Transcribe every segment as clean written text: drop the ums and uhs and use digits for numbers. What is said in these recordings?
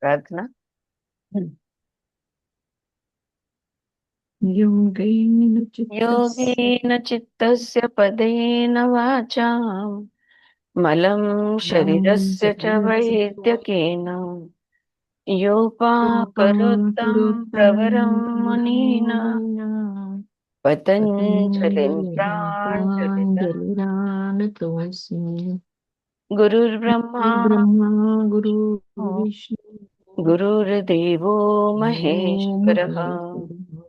प्रार्थना। योगेन चित्तस्य योगेन चित्तस्य पदेन वाचां मलं शरीरस्य च वैद्यकेन योपाकरोत्तं प्रवरं मुनीनां पतञ्जलिं प्राञ्जलिः। प्राञ्जलिरानतोऽस्मि। गुरुर्ब्रह्मा गुरुर्ब्रह्मा गुरुर्विष्णु गुरुर्देवो ॐ महेश्वरः महेश्वरः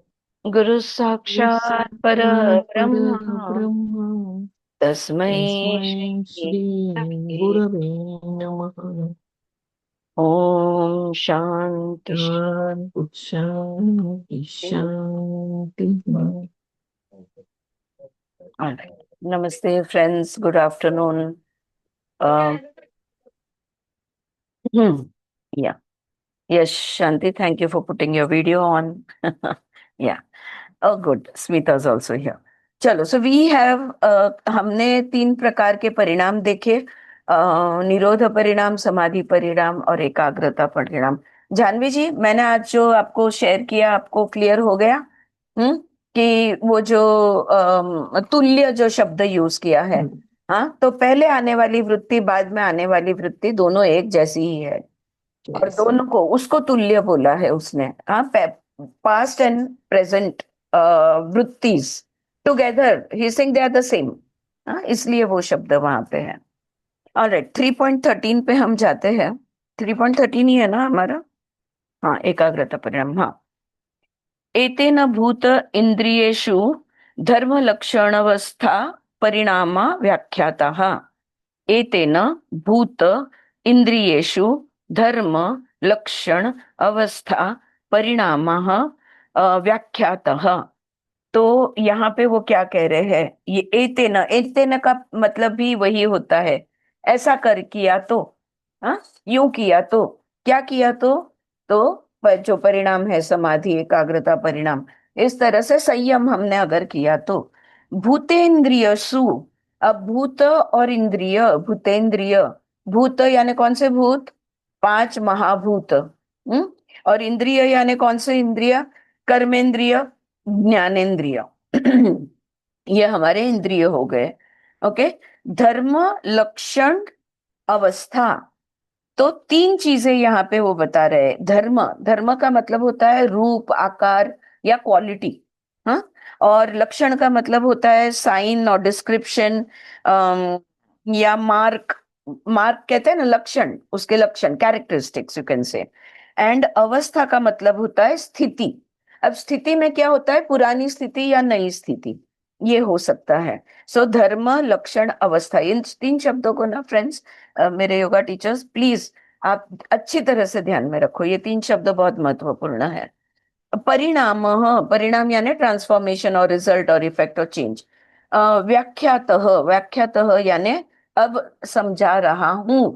गुरुः साक्षात् गुरुसाक्षात् परब्रह्म परब्रह्म तस्मै तस्मै श्री श्री गुरवे गुरवे नमः। ओम शांति शान्ति शान्ति शांति। शान्तिः। Alright. Namaste, friends. Good afternoon. Um, yeah. Yes, Shanti, thank you for putting your video on. Yeah. Oh, good. Smita is also here. चलो, so we have हमने तीन प्रकार के परिणाम देखे। निरोध परिणाम, समाधि परिणाम और एकाग्रता परिणाम। जानवी जी, मैंने आज जो आपको शेयर किया, आपको क्लियर हो गया? हम्म कि वो जो तुल्य जो शब्द यूज किया है। हाँ, तो पहले आने वाली वृत्ति, बाद में आने वाली वृत्ति, दोनों एक जैसी ही है। और जैसे दोनों को, उसको तुल्य बोला है उसने। हाँ, past and present vrittis together, he sing they are the same. हाँ, इसलिए वो शब्द वहां पे है। ऑलराइट, 3.13 पे हम जाते हैं। 3.13 ही है ना हमारा? हाँ, एकाग्रता परिणाम। हाँ, एतेन भूत इंद्रियेषु धर्म लक्षणावस्था परिणामा व्याख्याताः। एतेन भूत इंद्रियेषु धर्म लक्षण अवस्था परिणामः व्याख्यातः। तो यहाँ पे वो क्या कह रहे हैं? ये एतेन, एतेन का मतलब भी वही होता है, ऐसा कर किया तो। हाँ, यूं किया तो, क्या किया तो जो परिणाम है समाधि एकाग्रता परिणाम, इस तरह से संयम हमने अगर किया तो। भूतेन्द्रियसु, अब भूत और इंद्रिय, भूतेन्द्रिय, भूत यानी कौन से भूत? पांच महाभूत। और इंद्रिय यानी कौन से इंद्रिय? कर्मेंद्रिय, ज्ञानेन्द्रिय। ये हमारे इंद्रिय हो गए। ओके। धर्म लक्षण अवस्था, तो तीन चीजें यहाँ पे वो बता रहे हैं। धर्म, धर्म का मतलब होता है रूप, आकार या क्वालिटी। हाँ, और लक्षण का मतलब होता है साइन और डिस्क्रिप्शन, या मार्क। मार्क कहते हैं ना, लक्षण, उसके लक्षण, characteristics you can say. And अवस्था का मतलब होता है स्थिति। अब स्थिति में क्या होता है? पुरानी स्थिति या नई स्थिति, ये हो सकता है। सो धर्म लक्षण अवस्था, इन तीन शब्दों को ना फ्रेंड्स, मेरे योगा टीचर्स, प्लीज आप अच्छी तरह से ध्यान में रखो। ये तीन शब्द बहुत महत्वपूर्ण है। परिणाम, परिणाम यानी ट्रांसफॉर्मेशन और रिजल्ट और इफेक्ट और चेंज। व्याख्यातः, व्याख्यातः यानी अब समझा रहा हूं।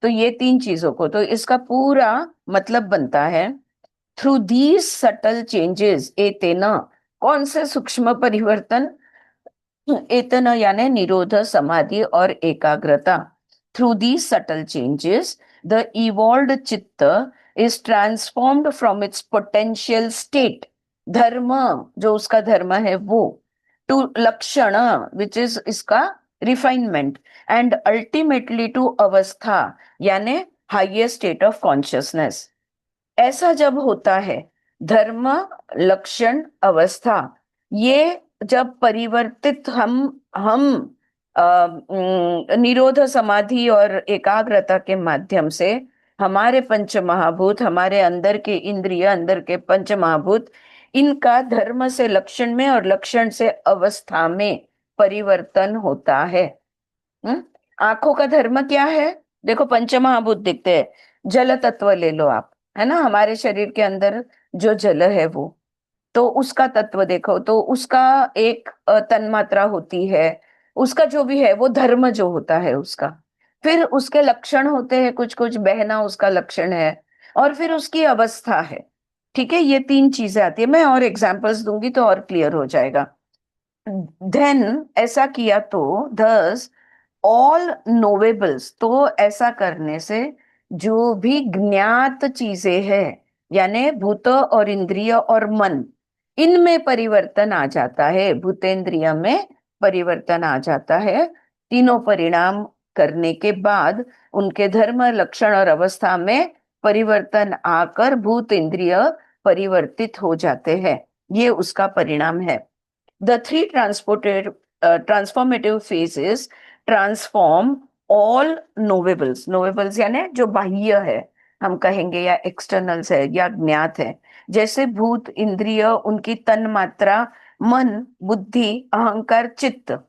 तो ये तीन चीजों को, तो इसका पूरा मतलब बनता है थ्रू दीज सटल चेंजेस एतेन, कौन से सूक्ष्म परिवर्तन? एतन यानी निरोध, समाधि और एकाग्रता। Through the subtle changes the evolved chitta is transformed from its potential state, dharma, जो उसका धर्म है वो, टू लक्षण विच इज इसका refinement, and ultimately to avastha यानी हाईएस्ट स्टेट ऑफ कॉन्शियसनेस। ऐसा जब होता है, धर्म लक्षण अवस्था, ये जब परिवर्तित हम निरोध समाधि और एकाग्रता के माध्यम से, हमारे पंच महाभूत, हमारे अंदर के इंद्रिय, अंदर के पंच महाभूत, इनका धर्म से लक्षण में और लक्षण से अवस्था में परिवर्तन होता है। हम्म आंखों का धर्म क्या है? देखो, पंच महाभूत दिखते हैं। जल तत्व ले लो आप, है ना, हमारे शरीर के अंदर जो जल है वो, तो उसका तत्व देखो, तो उसका एक तन्मात्रा होती है। उसका जो भी है वो धर्म जो होता है उसका। फिर उसके लक्षण होते हैं कुछ कुछ, बहना उसका लक्षण है। और फिर उसकी अवस्था है। ठीक है, ये तीन चीजें आती है। मैं और एग्जांपल्स दूंगी तो और क्लियर हो जाएगा। देन ऐसा किया तो, thus ऑल नोवेबल्स, तो ऐसा करने से जो भी ज्ञात चीजें हैं, यानी भूत और इंद्रिय और मन, इनमें परिवर्तन आ जाता है, भूतेंद्रिय में परिवर्तन आ जाता है। तीनों परिणाम करने के बाद उनके धर्म, लक्षण और अवस्था में परिवर्तन आकर भूत इंद्रिय परिवर्तित हो जाते हैं। ये उसका परिणाम है। The three transformative phases transform all knowables. Knowables यानी जो बाह्य है, हम कहेंगे, या एक्सटर्नल्स है या ज्ञात है, जैसे भूत, इंद्रिय, उनकी तन मात्रा, मन, बुद्धि, अहंकार, चित्त,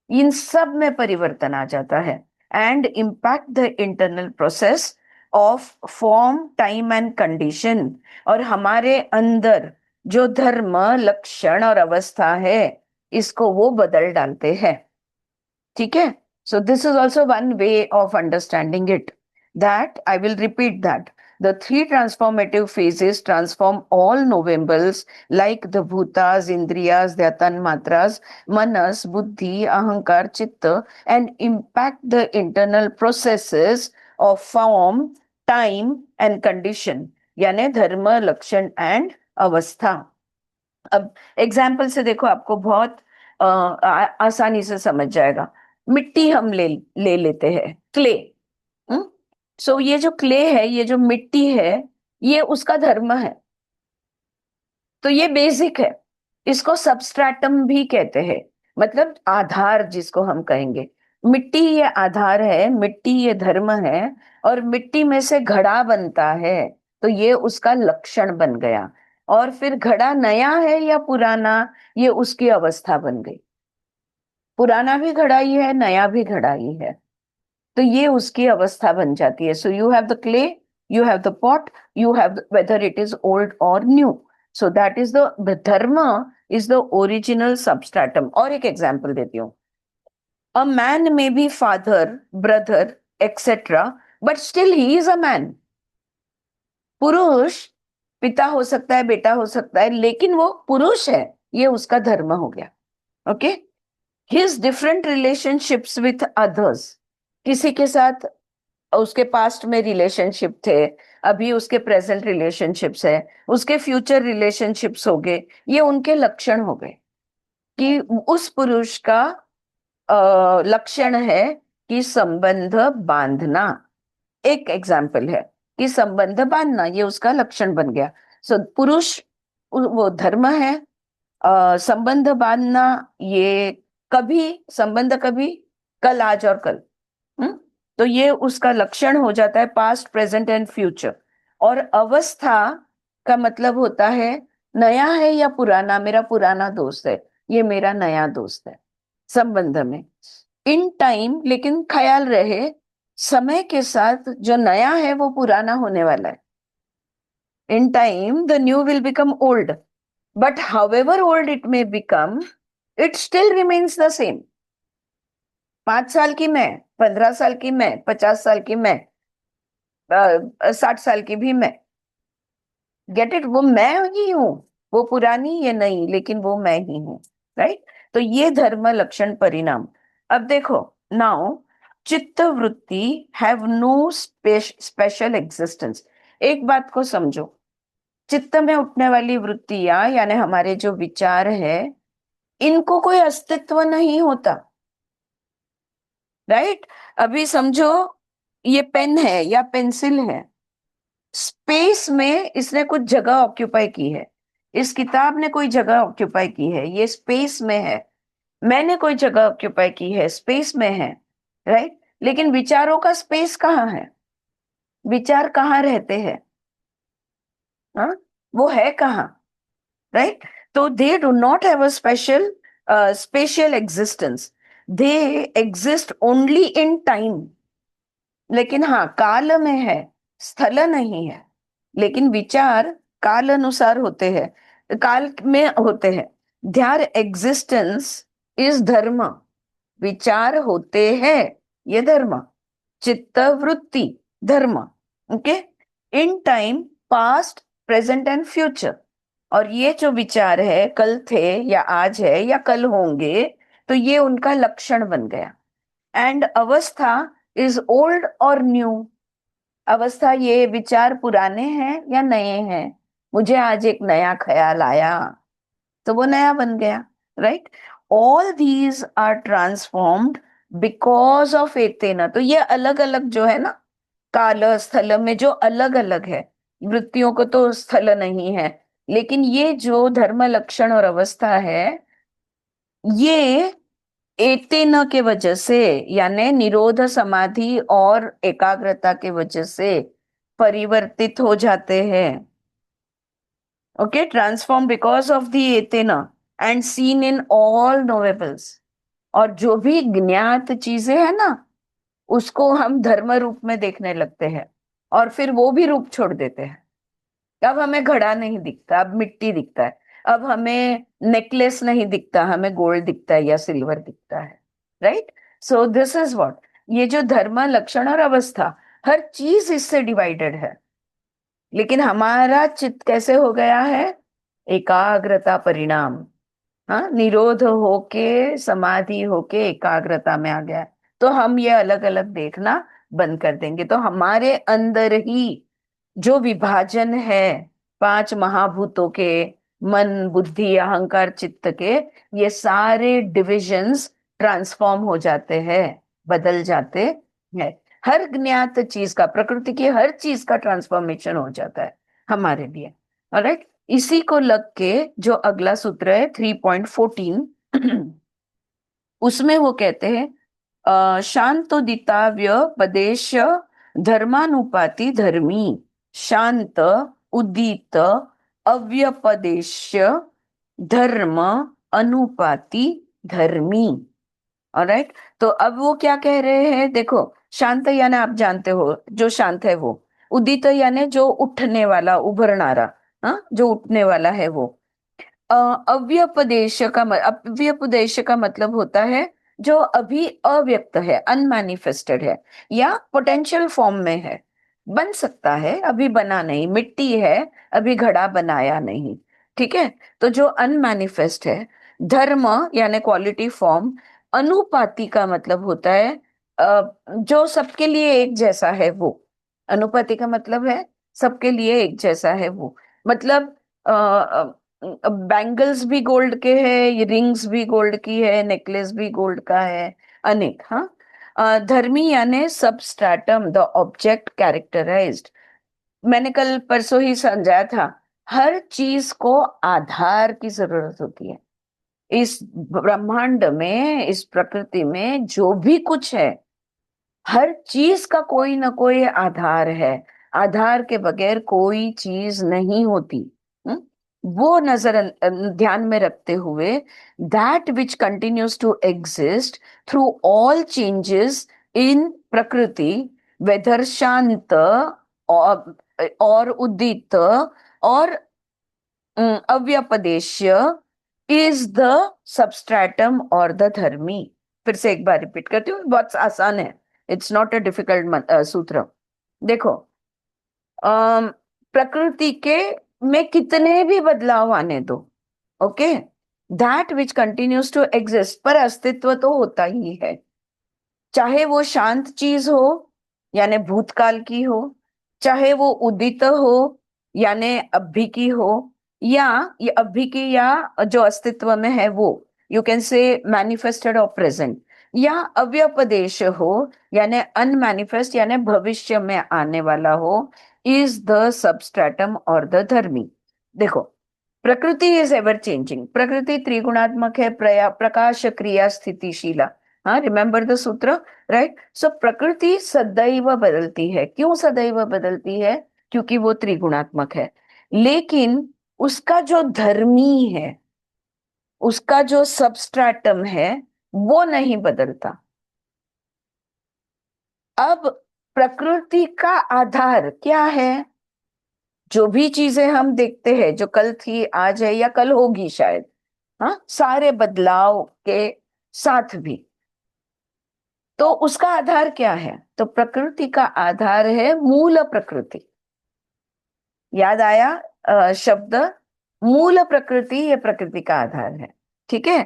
इन सब में परिवर्तन आ जाता है। And impact the internal process of form, time and condition. और हमारे अंदर जो धर्म, लक्षण और अवस्था है, इसको वो बदल डालते हैं। ठीक है? So this is also one way of understanding it, that I will repeat that the three transformative phases transform all novables like the bhutas, indriyas, their tanmatras, manas, buddhi, ahankar, chitta, and impact the internal processes of form, time and condition, यानी धर्म, लक्षण and अवस्था। अब example से देखो, आपको बहुत आसानी से समझ जाएगा। मिट्टी हम ले लेते हैं, क्ले। सो ये जो क्ले है, ये जो मिट्टी है, ये उसका धर्म है। तो ये बेसिक है। इसको सबस्ट्रेटम भी कहते हैं, मतलब आधार जिसको हम कहेंगे। मिट्टी ये आधार है, मिट्टी ये धर्म है, और मिट्टी में से घड़ा बनता है, तो ये उसका लक्षण बन गया। और फिर घड़ा नया है या पुराना, ये उसकी अवस्था बन गई। पुराना भी घड़ा ही है, नया भी घड़ा ही है, तो ये उसकी अवस्था बन जाती है। So you have the clay, you have the pot, you have whether it is old और new. So that is the dharma, is the original substratum. और एक एग्जांपल देती हूँ। A man may be father, brother, etcetera, but still he is a man. पुरुष पिता हो सकता है, बेटा हो सकता है, लेकिन वो पुरुष है, ये उसका धर्म हो गया। Okay? His different relationships with others, किसी के साथ उसके पास्ट में रिलेशनशिप थे, अभी उसके प्रेजेंट रिलेशनशिप्स है, उसके फ्यूचर रिलेशनशिप्स हो गए, ये उनके लक्षण हो गए कि उस पुरुष का लक्षण है कि संबंध बांधना। एक एग्जाम्पल है कि संबंध बांधना, ये उसका लक्षण बन गया। सो पुरुष वो धर्म है, संबंध बांधना, ये कभी संबंध, कभी कल, आज और कल। तो ये उसका लक्षण हो जाता है, पास्ट, प्रेजेंट एंड फ्यूचर। और अवस्था का मतलब होता है नया है या पुराना। मेरा पुराना दोस्त है, ये मेरा नया दोस्त है संबंध में। इन टाइम, लेकिन ख्याल रहे, समय के साथ जो नया है वो पुराना होने वाला है। In time the new will become old, but however old it may become, it still remains the same. 5 साल की मैं, 15 साल की मैं, 50 साल की मैं, 60 साल की भी मैं। Get it? वो मैं ही हूं, वो पुरानी ये नहीं, लेकिन वो मैं ही हूं। राइट? तो ये धर्म, लक्षण, परिणाम। अब देखो, नाउ चित्त वृत्ति हैव नो स्पेशल एग्जिस्टेंस। एक बात को समझो, चित्त में उठने वाली वृत्तियां, यानी हमारे जो विचार है, इनको कोई अस्तित्व नहीं होता। राइट? अभी समझो, ये पेन है या पेंसिल है, स्पेस में इसने कुछ जगह ऑक्यूपाई की है, इस किताब ने कोई जगह ऑक्यूपाई की है, ये स्पेस में है। मैंने कोई जगह ऑक्यूपाई की है, स्पेस में है। राइट? लेकिन विचारों का स्पेस कहाँ है? विचार कहाँ रहते हैं? हाँ, वो है कहाँ? राइट? तो they do not have a special spatial existence, they exist only in time. लेकिन हाँ, काल में है, स्थल नहीं है। लेकिन विचार काल अनुसार होते हैं, काल में होते हैं। देयर एग्जिस्टेंस इज धर्म। विचार होते हैं, ये धर्म। चित्त वृत्ति, धर्म। Okay? In time, past, present and future. और ये जो विचार है, कल थे या आज है या कल होंगे, तो ये उनका लक्षण बन गया। एंड अवस्था इज ओल्ड और न्यू। अवस्था, ये विचार पुराने हैं या नए हैं, मुझे आज एक नया ख्याल आया तो वो नया बन गया, right. All these are transformed because of एतेना। तो ये अलग अलग जो है ना, काल स्थल में जो अलग अलग है, वृत्तियों को तो स्थल नहीं है, लेकिन ये जो धर्म लक्षण और अवस्था है, ये एतेन के वजह से, यानी निरोध समाधि और एकाग्रता के वजह से परिवर्तित हो जाते हैं। Okay, transform because of the एतेना and seen in all knowables. और जो भी ज्ञात चीजें है ना, उसको हम धर्म रूप में देखने लगते हैं, और फिर वो भी रूप छोड़ देते हैं। अब हमें घड़ा नहीं दिखता, अब मिट्टी दिखता है। अब हमें नेकलेस नहीं दिखता, हमें गोल्ड दिखता है या सिल्वर दिखता है, right. So this is what, ये जो धर्म लक्षण और अवस्था, हर चीज इससे डिवाइडेड है। लेकिन हमारा चित्त कैसे हो गया है, एकाग्रता परिणाम। हाँ, निरोध होके समाधि होके एकाग्रता में आ गया है। तो हम ये अलग अलग देखना बंद कर देंगे, तो हमारे अंदर ही जो विभाजन है पांच महाभूतों के, मन बुद्धि अहंकार चित्त के, ये सारे डिविजन्स ट्रांसफॉर्म हो जाते हैं, बदल जाते हैं। हर ज्ञात चीज का, प्रकृति की हर चीज का ट्रांसफॉर्मेशन हो जाता है हमारे लिए। ऑलराइट, इसी को लग के जो अगला सूत्र है 3.14, उसमें वो कहते हैं शांतोदिताव्य पदेश धर्मानुपाति धर्मी, शांत उदित अव्यपदेश्य धर्म अनुपाति धर्मी। ऑलराइट, तो अब वो क्या कह रहे हैं, देखो, शांत यानी आप जानते हो जो शांत है वो, उदित यानी जो उठने वाला, उभरनारा, हाँ, जो उठने वाला है वो। अव्यपदेश का अव्यपदेश का मतलब होता है जो अभी अव्यक्त है, अनमैनिफेस्टेड है, या पोटेंशियल फॉर्म में है, बन सकता है, अभी बना नहीं, मिट्टी है, अभी घड़ा बनाया नहीं, ठीक है। तो जो अनमैनिफेस्ट है, धर्म यानी क्वालिटी फॉर्म, अनुपाति का मतलब होता है जो सबके लिए एक जैसा है वो। अनुपाति का मतलब है सबके लिए एक जैसा है वो, मतलब बैंगल्स भी गोल्ड के हैं, रिंग्स भी गोल्ड की है, नेकलेस भी गोल्ड का है, अनेक। हाँ, धर्मी यानी सबस्ट्रैटम, द ऑब्जेक्ट कैरेक्टराइज्ड। मैंने कल परसों ही समझाया था, हर चीज को आधार की जरूरत होती है। इस ब्रह्मांड में, इस प्रकृति में जो भी कुछ है, हर चीज का कोई ना कोई आधार है। आधार के बगैर कोई चीज नहीं होती। हम्म? वो नजर ध्यान में रखते हुए, that which continues to exist through all changes in प्रकृति, वेदर शांत और उदित और अव्यपदेश्य, इज द सबस्ट्रैटम और द धर्मी। फिर से एक बार रिपीट करती हूँ, बहुत आसान है, इट्स नॉट अ डिफिकल्ट सूत्र। देखो, प्रकृति के में कितने भी बदलाव आने दो, okay, that which continues to exist, पर अस्तित्व तो होता ही है। चाहे वो शांत चीज हो यानी भूतकाल की हो, चाहे वो उदित हो यानी अभी की हो, या ये अभी की या जो अस्तित्व में है वो, यू कैन से मैनिफेस्टेड और प्रेजेंट, या अव्यपदेश हो यानी अनमैनिफेस्ट यानी भविष्य में आने वाला हो, इज द सबस्ट्रेटम और द धर्मी। देखो, प्रकृति इज एवर चेंजिंग, प्रकृति त्रिगुणात्मक है, प्रकाश क्रिया स्थितिशीला। हाँ, रिमेंबर द सूत्र, राइट। सो प्रकृति सदैव बदलती है। क्यों सदैव बदलती है? क्योंकि वो त्रिगुणात्मक है। लेकिन उसका जो धर्मी है, उसका जो सबस्ट्रैटम है, वो नहीं बदलता। अब प्रकृति का आधार क्या है? जो भी चीजें हम देखते हैं, जो कल थी, आज है, या कल होगी शायद, हाँ, सारे बदलाव के साथ भी, तो उसका आधार क्या है? तो प्रकृति का आधार है मूल प्रकृति। याद आया शब्द मूल प्रकृति, ये प्रकृति का आधार है, ठीक है।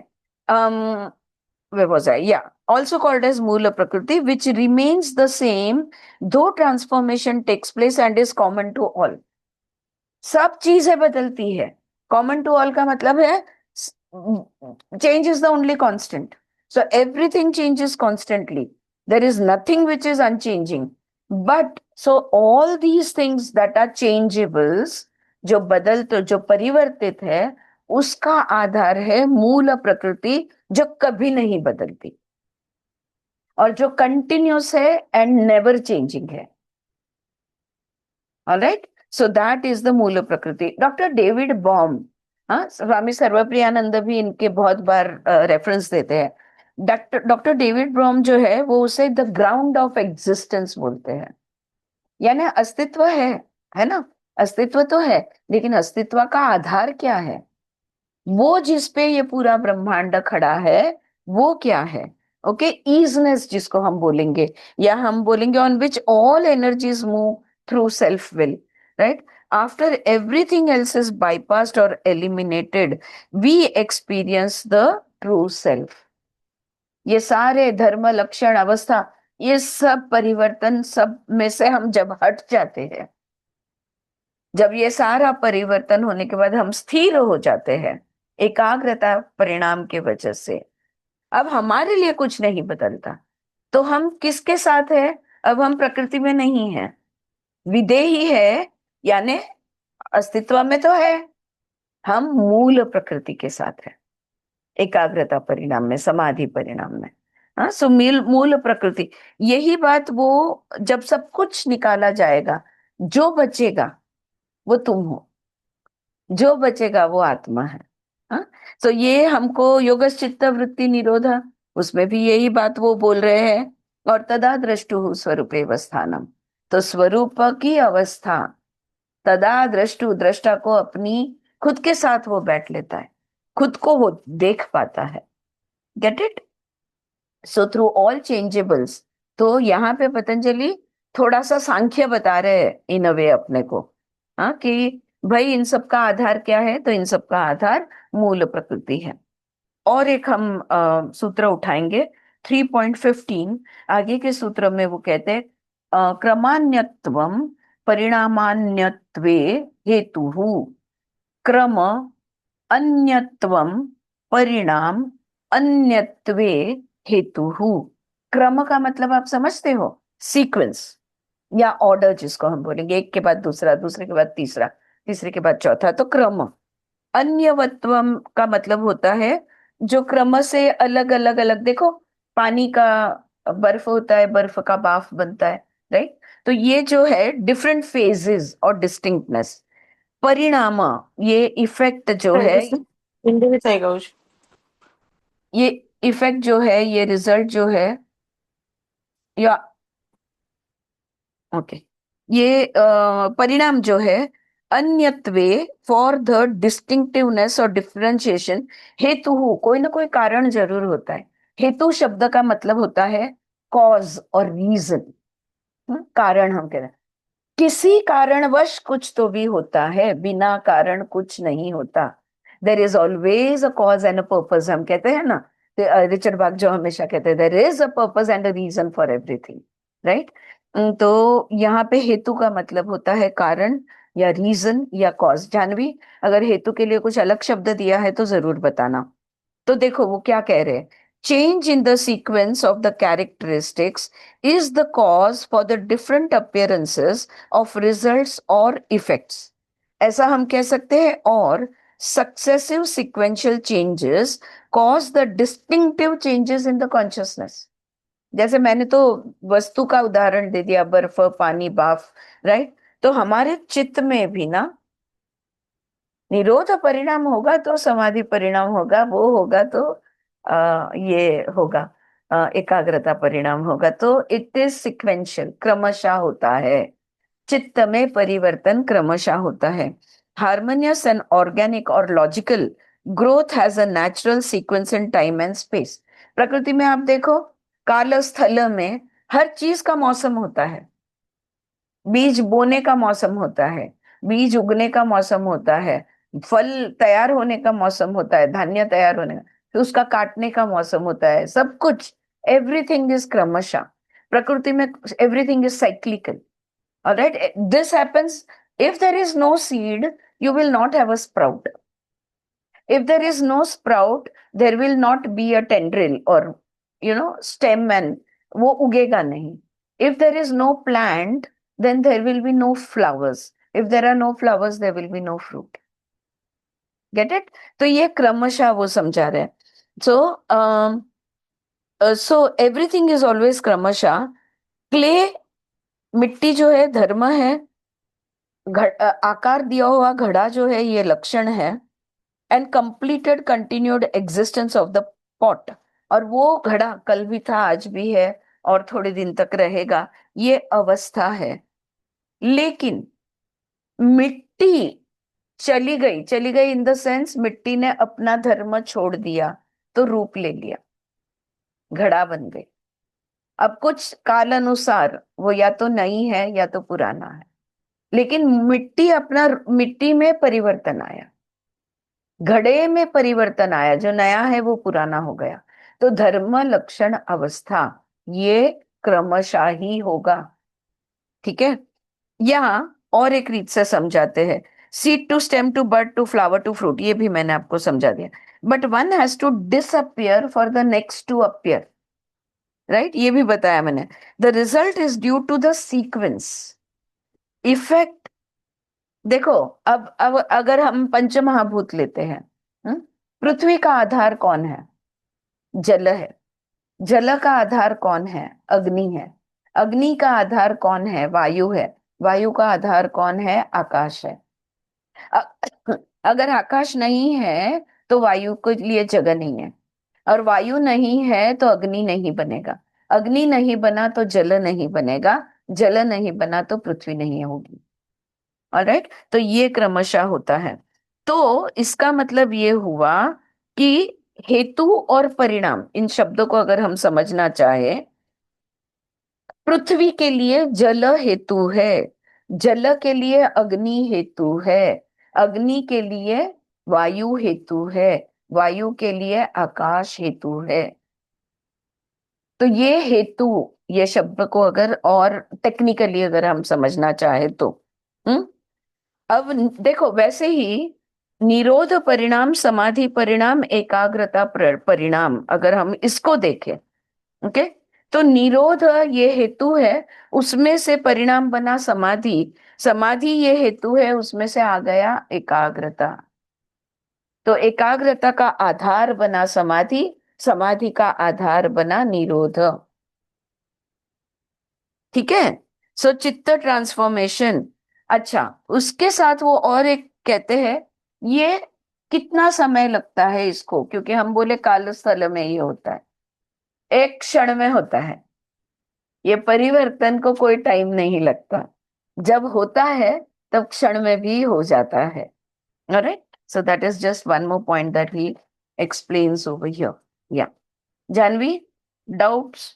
Vyavasaya, yeah, also called as Moola Prakriti, which remains the same though transformation takes place and is common to all. सब चीजें बदलती है. कॉमन टू ऑल का मतलब है change is the only constant. So everything changes constantly. There is nothing which is unchanging. But so all these things that are changeables, जो बदलते, जो परिवर्तित है, उसका आधार है मूल प्रकृति, जो कभी नहीं बदलती और जो कंटिन्यूस है एंड नेवर चेंजिंग है. All right. So that is the मूल प्रकृति. डॉक्टर डेविड बॉम, हाँ, स्वामी सर्वप्रियानंद भी इनके बहुत बार रेफरेंस देते हैं. डॉक्टर डेविड बॉम जो है वो उसे द ग्राउंड ऑफ एग्जिस्टेंस बोलते हैं. यानी अस्तित्व है ना, अस्तित्व तो है, लेकिन अस्तित्व का आधार क्या है, वो जिस पे ये पूरा ब्रह्मांड खड़ा है वो क्या है. ओके, ईजनेस जिसको हम बोलेंगे, या हम बोलेंगे on which all energies move through self will, right. After everything else is bypassed और eliminated, we experience the true self. ये सारे धर्म, लक्षण, अवस्था, ये सब परिवर्तन, सब में से हम जब हट जाते हैं, जब ये सारा परिवर्तन होने के बाद हम स्थिर हो जाते हैं एकाग्रता परिणाम के वजह से, अब हमारे लिए कुछ नहीं बदलता, तो हम किसके साथ है? अब हम प्रकृति में नहीं है, विदेही है, यानी अस्तित्व में तो है, हम मूल प्रकृति के साथ है एकाग्रता परिणाम में, समाधि परिणाम में. हाँ, सो मूल मूल प्रकृति, यही बात वो जब सब कुछ निकाला जाएगा, जो बचेगा वो तुम हो, जो बचेगा वो आत्मा है. हाँ, तो ये हमको योगश्चित्त वृत्ति निरोधा, उसमें भी यही बात वो बोल रहे हैं. और तदा द्रष्टु स्वरूपे अवस्थानम, तो स्वरूप की अवस्था, तदा द्रष्टु, दृष्टा को अपनी खुद के साथ वो बैठ लेता है, खुद को वो देख पाता है. Get it? So through all changeables. तो यहाँ पे पतंजलि थोड़ा सा सांख्य बता रहे हैं इन अ वे अपने को, हाँ, कि भाई इन सब का आधार क्या है, तो इन सब का आधार मूल प्रकृति है. और एक हम सूत्र उठाएंगे 3.15. आगे के सूत्र में वो कहते हैं क्रमान्यत्वम परिणामान्यत्वे हेतु, क्रम अन्यत्वम परिणाम अन्यत्वे हेतु. क्रम का मतलब आप समझते हो, सीक्वेंस या ऑर्डर जिसको हम बोलेंगे, एक के बाद दूसरा, दूसरे के बाद तीसरा, तीसरे के बाद चौथा, तो क्रम. अन्यवत्वम का मतलब होता है जो क्रम से अलग अलग अलग, देखो पानी का बर्फ होता है, बर्फ का बाफ बनता है, राइट. तो ये जो है डिफरेंट फेजेस और डिस्टिंक्टनेस. परिणाम, ये इफेक्ट जो है, हिंदी में सही कहूँ. ये इफेक्ट जो है, ये रिजल्ट जो है, या ओके, ये परिणाम जो है, अन्यत्वे फॉर द डिस्टिंक्टिवनेस और डिफरेंशिएशन हेतु, कोई ना कोई कारण जरूर होता है. हेतु शब्द का मतलब होता है कॉज और रीजन. कारण हम कह रहे हैं, किसी कारणवश कुछ तो भी होता है, बिना कारण कुछ नहीं होता. There is always a cause and a purpose, हम कहते हैं ना, रिचर्ड बाग जो हमेशा कहते हैं there is a purpose and a reason for everything, right. तो यहाँ पे हेतु का मतलब होता है कारण या रीजन या कॉज. जानवी, अगर हेतु के लिए कुछ अलग शब्द दिया है तो जरूर बताना. तो देखो वो क्या कह रहे हैं, change in the sequence of the characteristics is the cause for the different appearances of results or effects. ऐसा हम कह सकते हैं. और successive sequential changes cause the distinctive changes in the consciousness. जैसे मैंने तो वस्तु का उदाहरण दे दिया, बर्फ, पानी, बाफ, राइट. तो हमारे चित्त में भी ना निरोध परिणाम होगा तो समाधि परिणाम होगा, वो होगा तो ये होगा एकाग्रता परिणाम होगा. तो इट इज सिक्वेंशियल, क्रमशः होता है. चित्त में परिवर्तन क्रमशः होता है. हार्मोनियस एंड ऑर्गेनिक और logical growth has a natural sequence in time and space. प्रकृति में आप देखो, काल स्थल में हर चीज का मौसम होता है. बीज बोने का मौसम होता है, बीज उगने का मौसम होता है, फल तैयार होने का मौसम होता है, धान्य तैयार होने का. फिर उसका काटने का मौसम होता है, सब कुछ, एवरीथिंग इज क्रमशः। प्रकृति में everything is cyclical. Alright, this happens if there is no seed, you will not have a sprout. If there is no sprout, there will not be a tendril or stem, and वो उगेगा नहीं. If there is no plant, then there will be no flowers. If there are no flowers, there will be no fruit. Get it? तो ये क्रमशः वो समझा रहे हैं. So everything is always क्रमशः. क्ले, मिट्टी जो है धर्म है, आकार दिया हुआ घड़ा जो है ये लक्षण है, and completed continued existence of the pot, और वो घड़ा कल भी था, आज भी है, और थोड़े दिन तक रहेगा, ये अवस्था है. लेकिन मिट्टी चली गई इन द सेंस, मिट्टी ने अपना धर्म छोड़ दिया तो रूप ले लिया, घड़ा बन गई. अब कुछ काल अनुसार वो या तो नई है या तो पुराना है, लेकिन मिट्टी में परिवर्तन आया, घड़े में परिवर्तन आया, जो नया है वो पुराना हो गया. तो धर्म लक्षण अवस्था ये क्रमशः ही होगा. ठीक है, यहाँ और एक रीत से समझाते हैं. Seed to stem to bird to flower to fruit, ये भी मैंने आपको समझा दिया. But one has to disappear for the next to appear. Right, ये भी बताया मैंने. The result is due to the sequence effect. देखो, अब अगर हम पंचमहाभूत लेते हैं, पृथ्वी का आधार कौन है? जल है. जल का आधार कौन है? अग्नि है. अग्नि का आधार कौन है? वायु है. वायु का आधार कौन है? आकाश है. अगर आकाश नहीं है तो वायु के लिए जगह नहीं है, और वायु नहीं है तो अग्नि नहीं बनेगा. अग्नि नहीं बना तो जल नहीं बनेगा. जल नहीं बना तो पृथ्वी नहीं होगी. ऑलराइट, तो ये क्रमशः होता है. तो इसका मतलब ये हुआ कि हेतु और परिणाम, इन शब्दों को अगर हम समझना चाहे, पृथ्वी के लिए जल हेतु है, जल के लिए अग्नि हेतु है, अग्नि के लिए वायु हेतु है, वायु के लिए आकाश हेतु है. तो ये हेतु, ये शब्द को अगर और टेक्निकली अगर हम समझना चाहे तो, अब देखो, वैसे ही निरोध परिणाम, समाधि परिणाम, एकाग्रता परिणाम, अगर हम इसको देखें, ओके, तो निरोध ये हेतु है, उसमें से परिणाम बना समाधि, समाधि ये हेतु है, उसमें से आ गया एकाग्रता. तो एकाग्रता का आधार बना समाधि, समाधि का आधार बना निरोध. ठीक है, सो चित्त ट्रांसफॉर्मेशन. अच्छा, उसके साथ वो और एक कहते हैं, ये कितना समय लगता है इसको, क्योंकि हम बोले काल स्थल में ये होता है, एक क्षण में होता है. ये परिवर्तन को कोई टाइम नहीं लगता, जब होता है तब क्षण में भी हो जाता है. Alright, so that is just one more point that he explains over here. या जानवी, डाउट्स?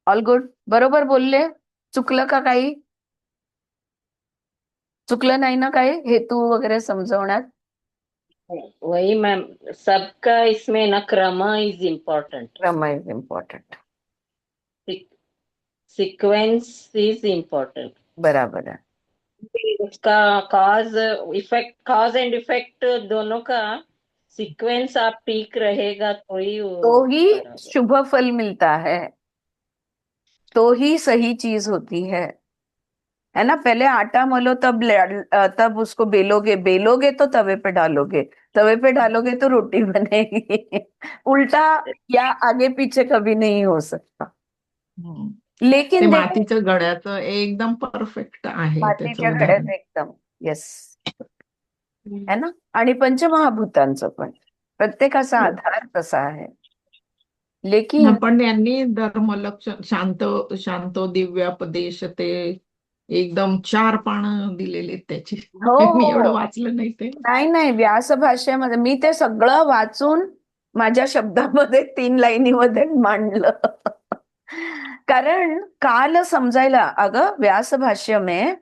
All good? बरोबर बोलले? चुकलं का काही? चुकलं नाही ना काही हेतू वगैरे समजवण्यात? वही मैम, सबका इसमें ना क्रम इज इम्पोर्टेंट, क्रम is important. Sequence is important. बराबर है. उसका कॉज एंड इफेक्ट दोनों का सीक्वेंस आप ठीक रहेगा तो ही तो वो ही बराबर. शुभ फल मिलता है, तो ही सही चीज होती है ना. पहले आटा मलो, तब उसको बेलोगे, बेलोगे तो तवे पे डालोगे, तवे पे डालोगे तो रोटी बनेगी. उल्टा या आगे पीछे कभी नहीं हो सकता. हम्म. ते लेकिन देखो, मातीचं घड्याचं एकदम परफेक्ट आहे त्याचं मातीच्या उदाहरण. घड्यात एकदम येस, है ना. आणि पंचमहाभूतांचं पण प्रत्येकाचा आधार तसा आहे. लेकिन पण यांनी धर्मलक्ष, शांत शांतो दिव्यापदेश ते एकदम 4 पानं दिलेले त्याची. हो मी एवढं हो, वाचलं नाही ते. नाही, व्यास भाषेमध्ये मी ते सगळं वाचून माझ्या शब्दामध्ये 3 लाईनीमध्ये मांडलं. कारण काल समझाइला, अगर व्यास भाष्य में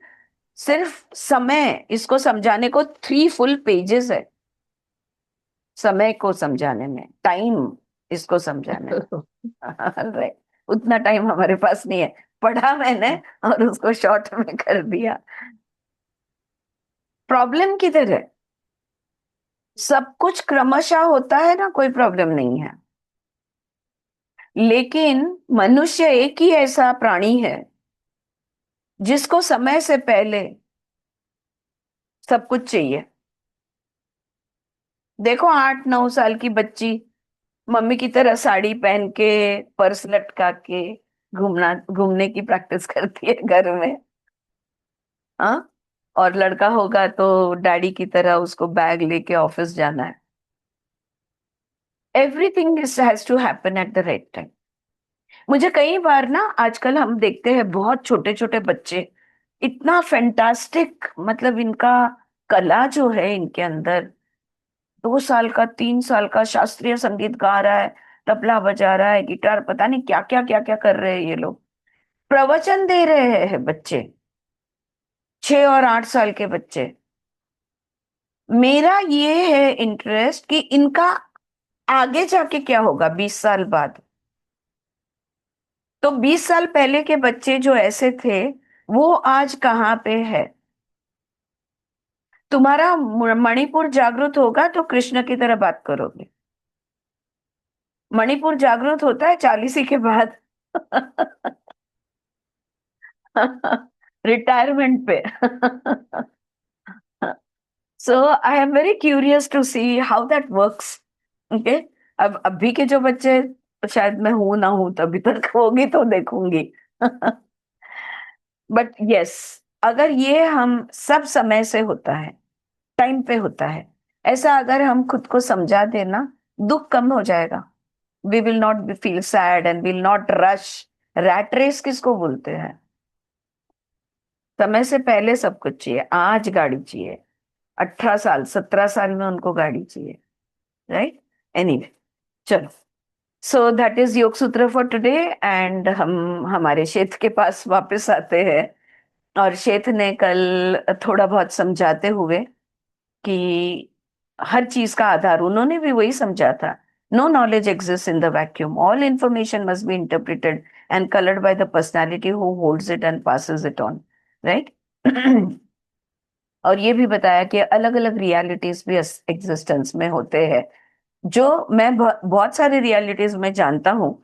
सिर्फ समय, इसको समझाने को 3 फुल पेजेस है. समय को समझाने में, टाइम इसको समझाने में। राइट, उतना टाइम हमारे पास नहीं है, पढ़ा मैंने और उसको शॉर्ट में कर दिया। प्रॉब्लम किधर है? सब कुछ क्रमशः होता है ना, कोई प्रॉब्लम नहीं है, लेकिन मनुष्य एक ही ऐसा प्राणी है जिसको समय से पहले सब कुछ चाहिए। देखो 8-9 साल की बच्ची मम्मी की तरह साड़ी पहन के, पर्स लटका के घूमने की प्रैक्टिस करती है घर में। हाँ, और लड़का होगा तो डैडी की तरह उसको बैग लेके ऑफिस जाना है। Everything is has to happen at the right time. मुझे कई बार ना, आजकल हम देखते हैं बहुत छोटे छोटे बच्चे, इतना फैंटास्टिक, मतलब इनका कला जो है इनके अंदर, 2 साल का 3 साल का शास्त्रीय संगीत गा रहा है, तबला बजा रहा है, गिटार, पता नहीं क्या क्या कर रहे हैं ये लोग, प्रवचन दे रहे हैं बच्चे, 6 और 8 साल के बच्चे। मेरा ये है इंटरेस्ट कि इनका आगे जाके क्या होगा 20 साल बाद। तो 20 साल पहले के बच्चे जो ऐसे थे, वो आज कहाँ पे है? तुम्हारा मणिपुर जागृत होगा तो कृष्ण की तरह बात करोगे। मणिपुर जागृत होता है 40 के बाद। रिटायरमेंट पे। So I am very curious to see how that works. Okay, अब अभी के जो बच्चे, शायद मैं हूं ना हूं तभी तक होगी तो देखूंगी। बट यस, अगर ये हम सब समय से होता है, टाइम पे होता है, ऐसा अगर हम खुद को समझा देना, दुख कम हो जाएगा। We will not feel sad and will not rush. Rat race किसको बोलते हैं? समय से पहले सब कुछ चाहिए, आज गाड़ी चाहिए, 18 साल 17 साल में उनको गाड़ी चाहिए। राइट, एनीवे, चलो। सो दैट इज योग सूत्र फॉर टुडे। एंड हम हमारे शेत के पास वापस आते हैं। और शेत ने कल थोड़ा बहुत समझाते हुए कि हर चीज का आधार, उन्होंने भी वही समझा था, no knowledge exist in the vacuum, all information must be interpreted and coloured by the personality who holds it and passes it on. Right. और ये भी बताया कि अलग अलग रियलिटीज भी एग्जिस्टेंस में होते हैं। जो मैं बहुत सारी रियलिटीज में जानता हूँ,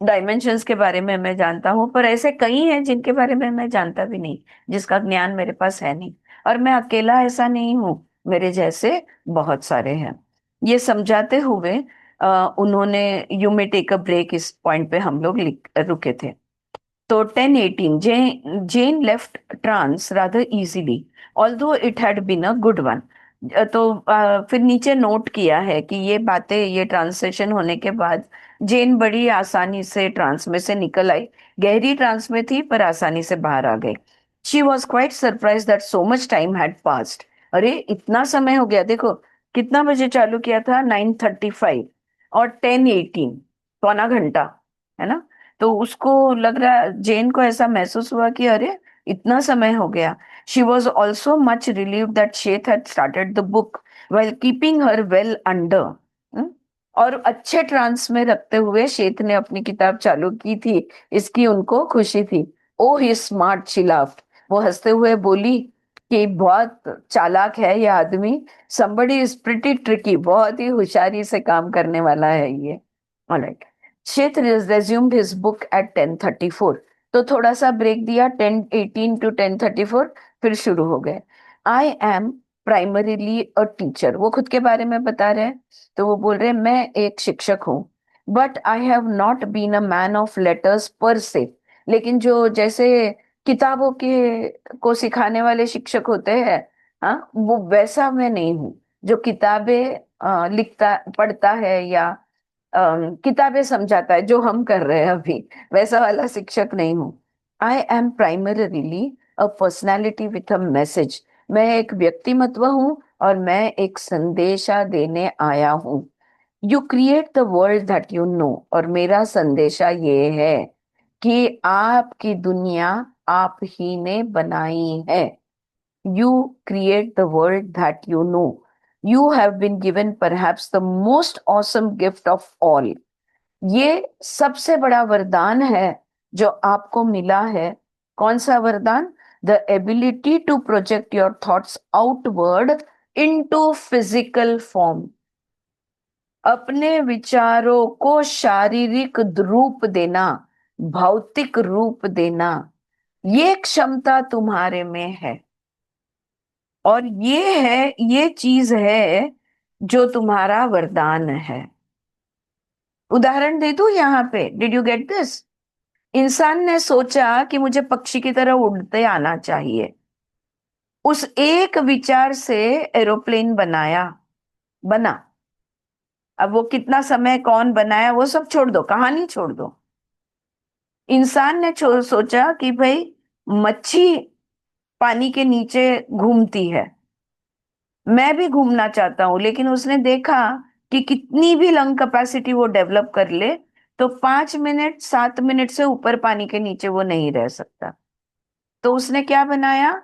डायमेंशंस के बारे में मैं जानता हूँ, पर ऐसे कई हैं जिनके बारे में मैं जानता भी नहीं, जिसका ज्ञान मेरे पास है नहीं। और मैं अकेला ऐसा नहीं हूँ, मेरे जैसे बहुत सारे हैं। ये समझाते हुए उन्होंने, you may take a break, इस पॉइंट पे हम लोग रुके थे। तो 1018, Jane left trance rather easily, although it had been a good one. तो फिर नीचे नोट किया है कि ये बातें, ये ट्रांसलेशन होने के बाद जेन बड़ी आसानी से ट्रांस में से निकल आई। गहरी ट्रांस में थी पर आसानी से बाहर आ गई। She was quite surprise that so much time had passed. अरे इतना समय हो गया, देखो कितना बजे चालू किया था, 9:35, और 10:18, पौना घंटा, है ना? तो उसको लग रहा, जेन को ऐसा महसूस हुआ कि अरे इतना समय हो गया। She was also much relieved that Seth had started the book while keeping her well under. और अच्छे ट्रांस में रखते हुए शेथ ने अपनी किताब चालू की थी, इसकी उनको खुशी थी। ओ ही स्मार्ट, शी लाफ्ड। वो हंसते हुए बोली कि बहुत चालाक है ये आदमी, somebody is pretty tricky, बहुत ही होशियारी से काम करने वाला है ये। Alright, Seth resumed his book at 10:34। तो थोड़ा सा ब्रेक दिया, 10:18 to 10:34, फिर शुरू हो गए। I am primarily a teacher, वो खुद के बारे में बता रहे हैं। तो वो बोल रहे हैं मैं एक शिक्षक हूँ, but I have not been a man of letters per se. लेकिन जो जैसे किताबों के को सिखाने वाले शिक्षक होते हैं, हाँ, वो वैसा मैं नहीं हूँ जो किताबें लिखता पढ़ता है या किताबें समझाता है, जो हम कर रहे हैं अभी, वैसा वाला शिक्षक नहीं हूँ। I am primarily a personality with a message. मैं एक व्यक्तिमत्व हूँ और मैं एक संदेशा देने आया हूँ। You create the world that you know. और मेरा संदेशा ये है कि आपकी दुनिया आप ही ने बनाई है। You create the world that you know. You have been given perhaps the most awesome gift of all. ये सबसे बड़ा वरदान है जो आपको मिला है. कौन सा वरदान? The ability to project your thoughts outward into physical form. अपने विचारों को शारीरिक रूप देना, भौतिक रूप देना, ये क्षमता तुम्हारे में है. और ये चीज है जो तुम्हारा वरदान है. उदाहरण दे दूं यहाँ पे? Did you get this? इंसान ने सोचा कि मुझे पक्षी की तरह उड़ते आना चाहिए. उस एक विचार से एरोप्लेन बना. अब वो कितना समय कौन बनाया वो सब छोड़ दो, कहानी छोड़ दो. इंसान ने सोचा कि भाई मच्छी पानी के नीचे घूमती है, मैं भी घूमना चाहता हूं. लेकिन उसने देखा कि कितनी भी लंग कैपेसिटी वो डेवलप कर ले तो 5 मिनट 7 मिनट से ऊपर पानी के नीचे वो नहीं रह सकता. तो उसने क्या बनाया?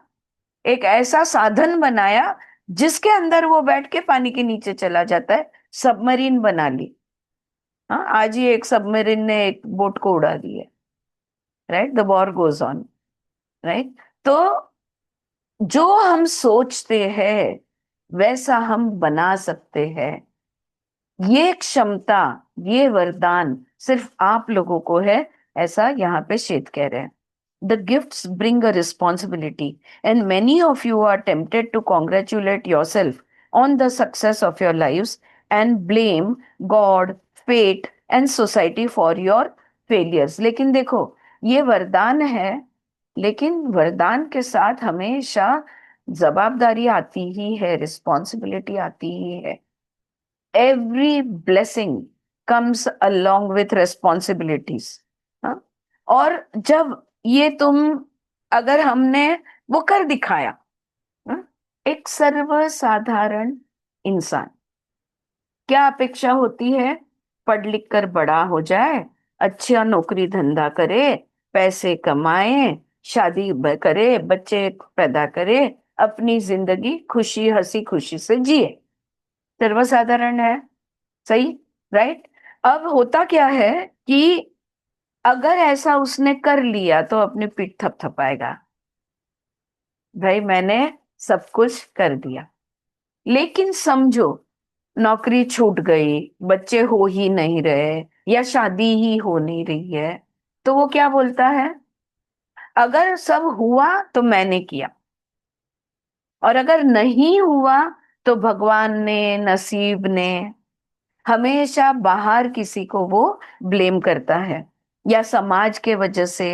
एक ऐसा साधन बनाया जिसके अंदर वो बैठ के पानी के नीचे चला जाता है. सबमरीन बना ली. हाँ, आज ही एक सबमरीन ने एक बोट को उड़ा दिया. Right, the war goes on. Right. तो जो हम सोचते हैं वैसा हम बना सकते हैं. ये क्षमता, ये वरदान सिर्फ आप लोगों को है, ऐसा यहाँ पे शेत कह रहे हैं. The gifts bring a responsibility, and many of you are tempted to congratulate yourself on the success of your lives and blame God, fate, and society for your failures. लेकिन देखो, ये वरदान है, लेकिन वरदान के साथ हमेशा जवाबदारी आती ही है, रिस्पॉन्सिबिलिटी आती ही है. Every blessing comes along with responsibilities. हाँ? और जब ये अगर हमने वो कर दिखाया, हाँ? एक सर्वसाधारण इंसान, क्या अपेक्षा होती है? पढ़ लिख कर बड़ा हो जाए, अच्छा नौकरी धंधा करे, पैसे कमाए, शादी करे, बच्चे पैदा करे, अपनी जिंदगी खुशी हंसी खुशी से जिए. सर्वसाधारण है. सही. राइट. अब होता क्या है कि अगर ऐसा उसने कर लिया तो अपनी पीठ थपथपाएगा, भाई मैंने सब कुछ कर दिया. लेकिन समझो नौकरी छूट गई, बच्चे हो ही नहीं रहे, या शादी ही हो नहीं रही है, तो वो क्या बोलता है? अगर सब हुआ तो मैंने किया, और अगर नहीं हुआ तो भगवान ने, नसीब ने. हमेशा बाहर किसी को वो ब्लेम करता है, या समाज के वजह से.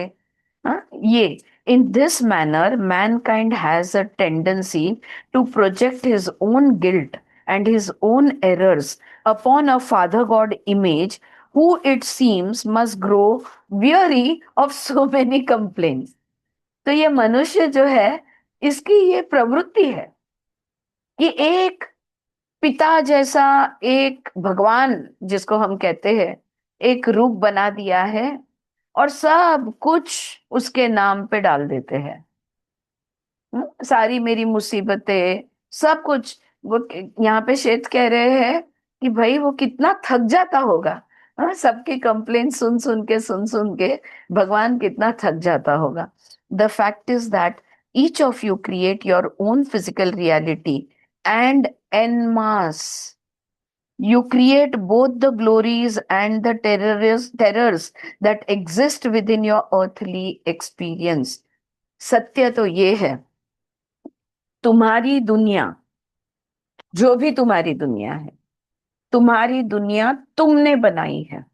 ये in this manner mankind has a tendency to project his own guilt and his own errors upon a father god image who it seems must grow weary of so many complaints. तो ये मनुष्य जो है, इसकी ये प्रवृत्ति है कि एक पिता जैसा, एक भगवान जिसको हम कहते हैं, एक रूप बना दिया है और सब कुछ उसके नाम पे डाल देते हैं. सारी मेरी मुसीबतें, सब कुछ. वो यहाँ पे शेत कह रहे हैं कि भाई वो कितना थक जाता होगा. सबकी कंप्लेन सुन सुन के भगवान कितना थक जाता होगा. The fact is that each of you create your own physical reality and en masse. You create both the glories and the terrors that exist within your earthly experience. सत्य तो ये है, तुम्हारी दुनिया, जो भी तुम्हारी दुनिया है, तुम्हारी दुनिया तुमने बनाई है.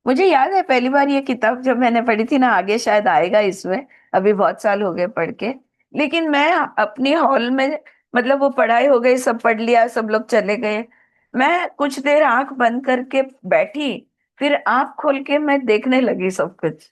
मुझे याद है पहली बार ये किताब जब मैंने पढ़ी थी ना, आगे शायद आएगा इसमें, अभी बहुत साल हो गए पढ़ के. लेकिन मैं अपनी हॉल में, मतलब वो पढ़ाई हो गई, सब पढ़ लिया, सब लोग चले गए, मैं कुछ देर आंख बंद करके बैठी, फिर आंख खोल के मैं देखने लगी सब कुछ.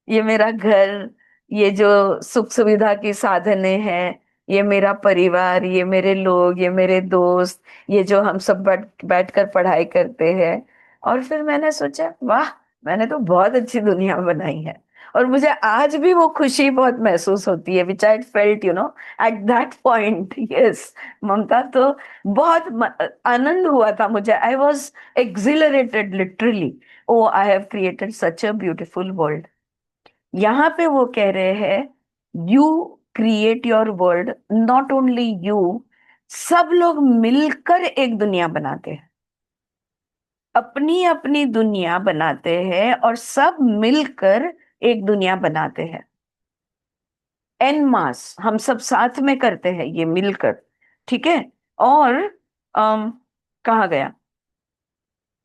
ये मेरा घर, ये जो सुख सुविधा की साधने हैं, ये मेरा परिवार, ये मेरे लोग, ये मेरे दोस्त, ये जो हम सब बैठ कर पढ़ाई करते हैं. और फिर मैंने सोचा वाह, मैंने तो बहुत अच्छी दुनिया बनाई है. और मुझे आज भी वो खुशी बहुत महसूस होती है, which I felt at that point. Yes Mamta, तो बहुत आनंद हुआ था मुझे। I was accelerated literally. Oh, I have created such a beautiful world. यहाँ पे वो कह रहे हैं you create your world, not only you, सब लोग मिलकर एक दुनिया बनाते हैं, अपनी अपनी दुनिया बनाते हैं और सब मिलकर एक दुनिया बनाते हैं। एन मास हम सब साथ में करते हैं ये मिलकर, ठीक है। और कहा गया,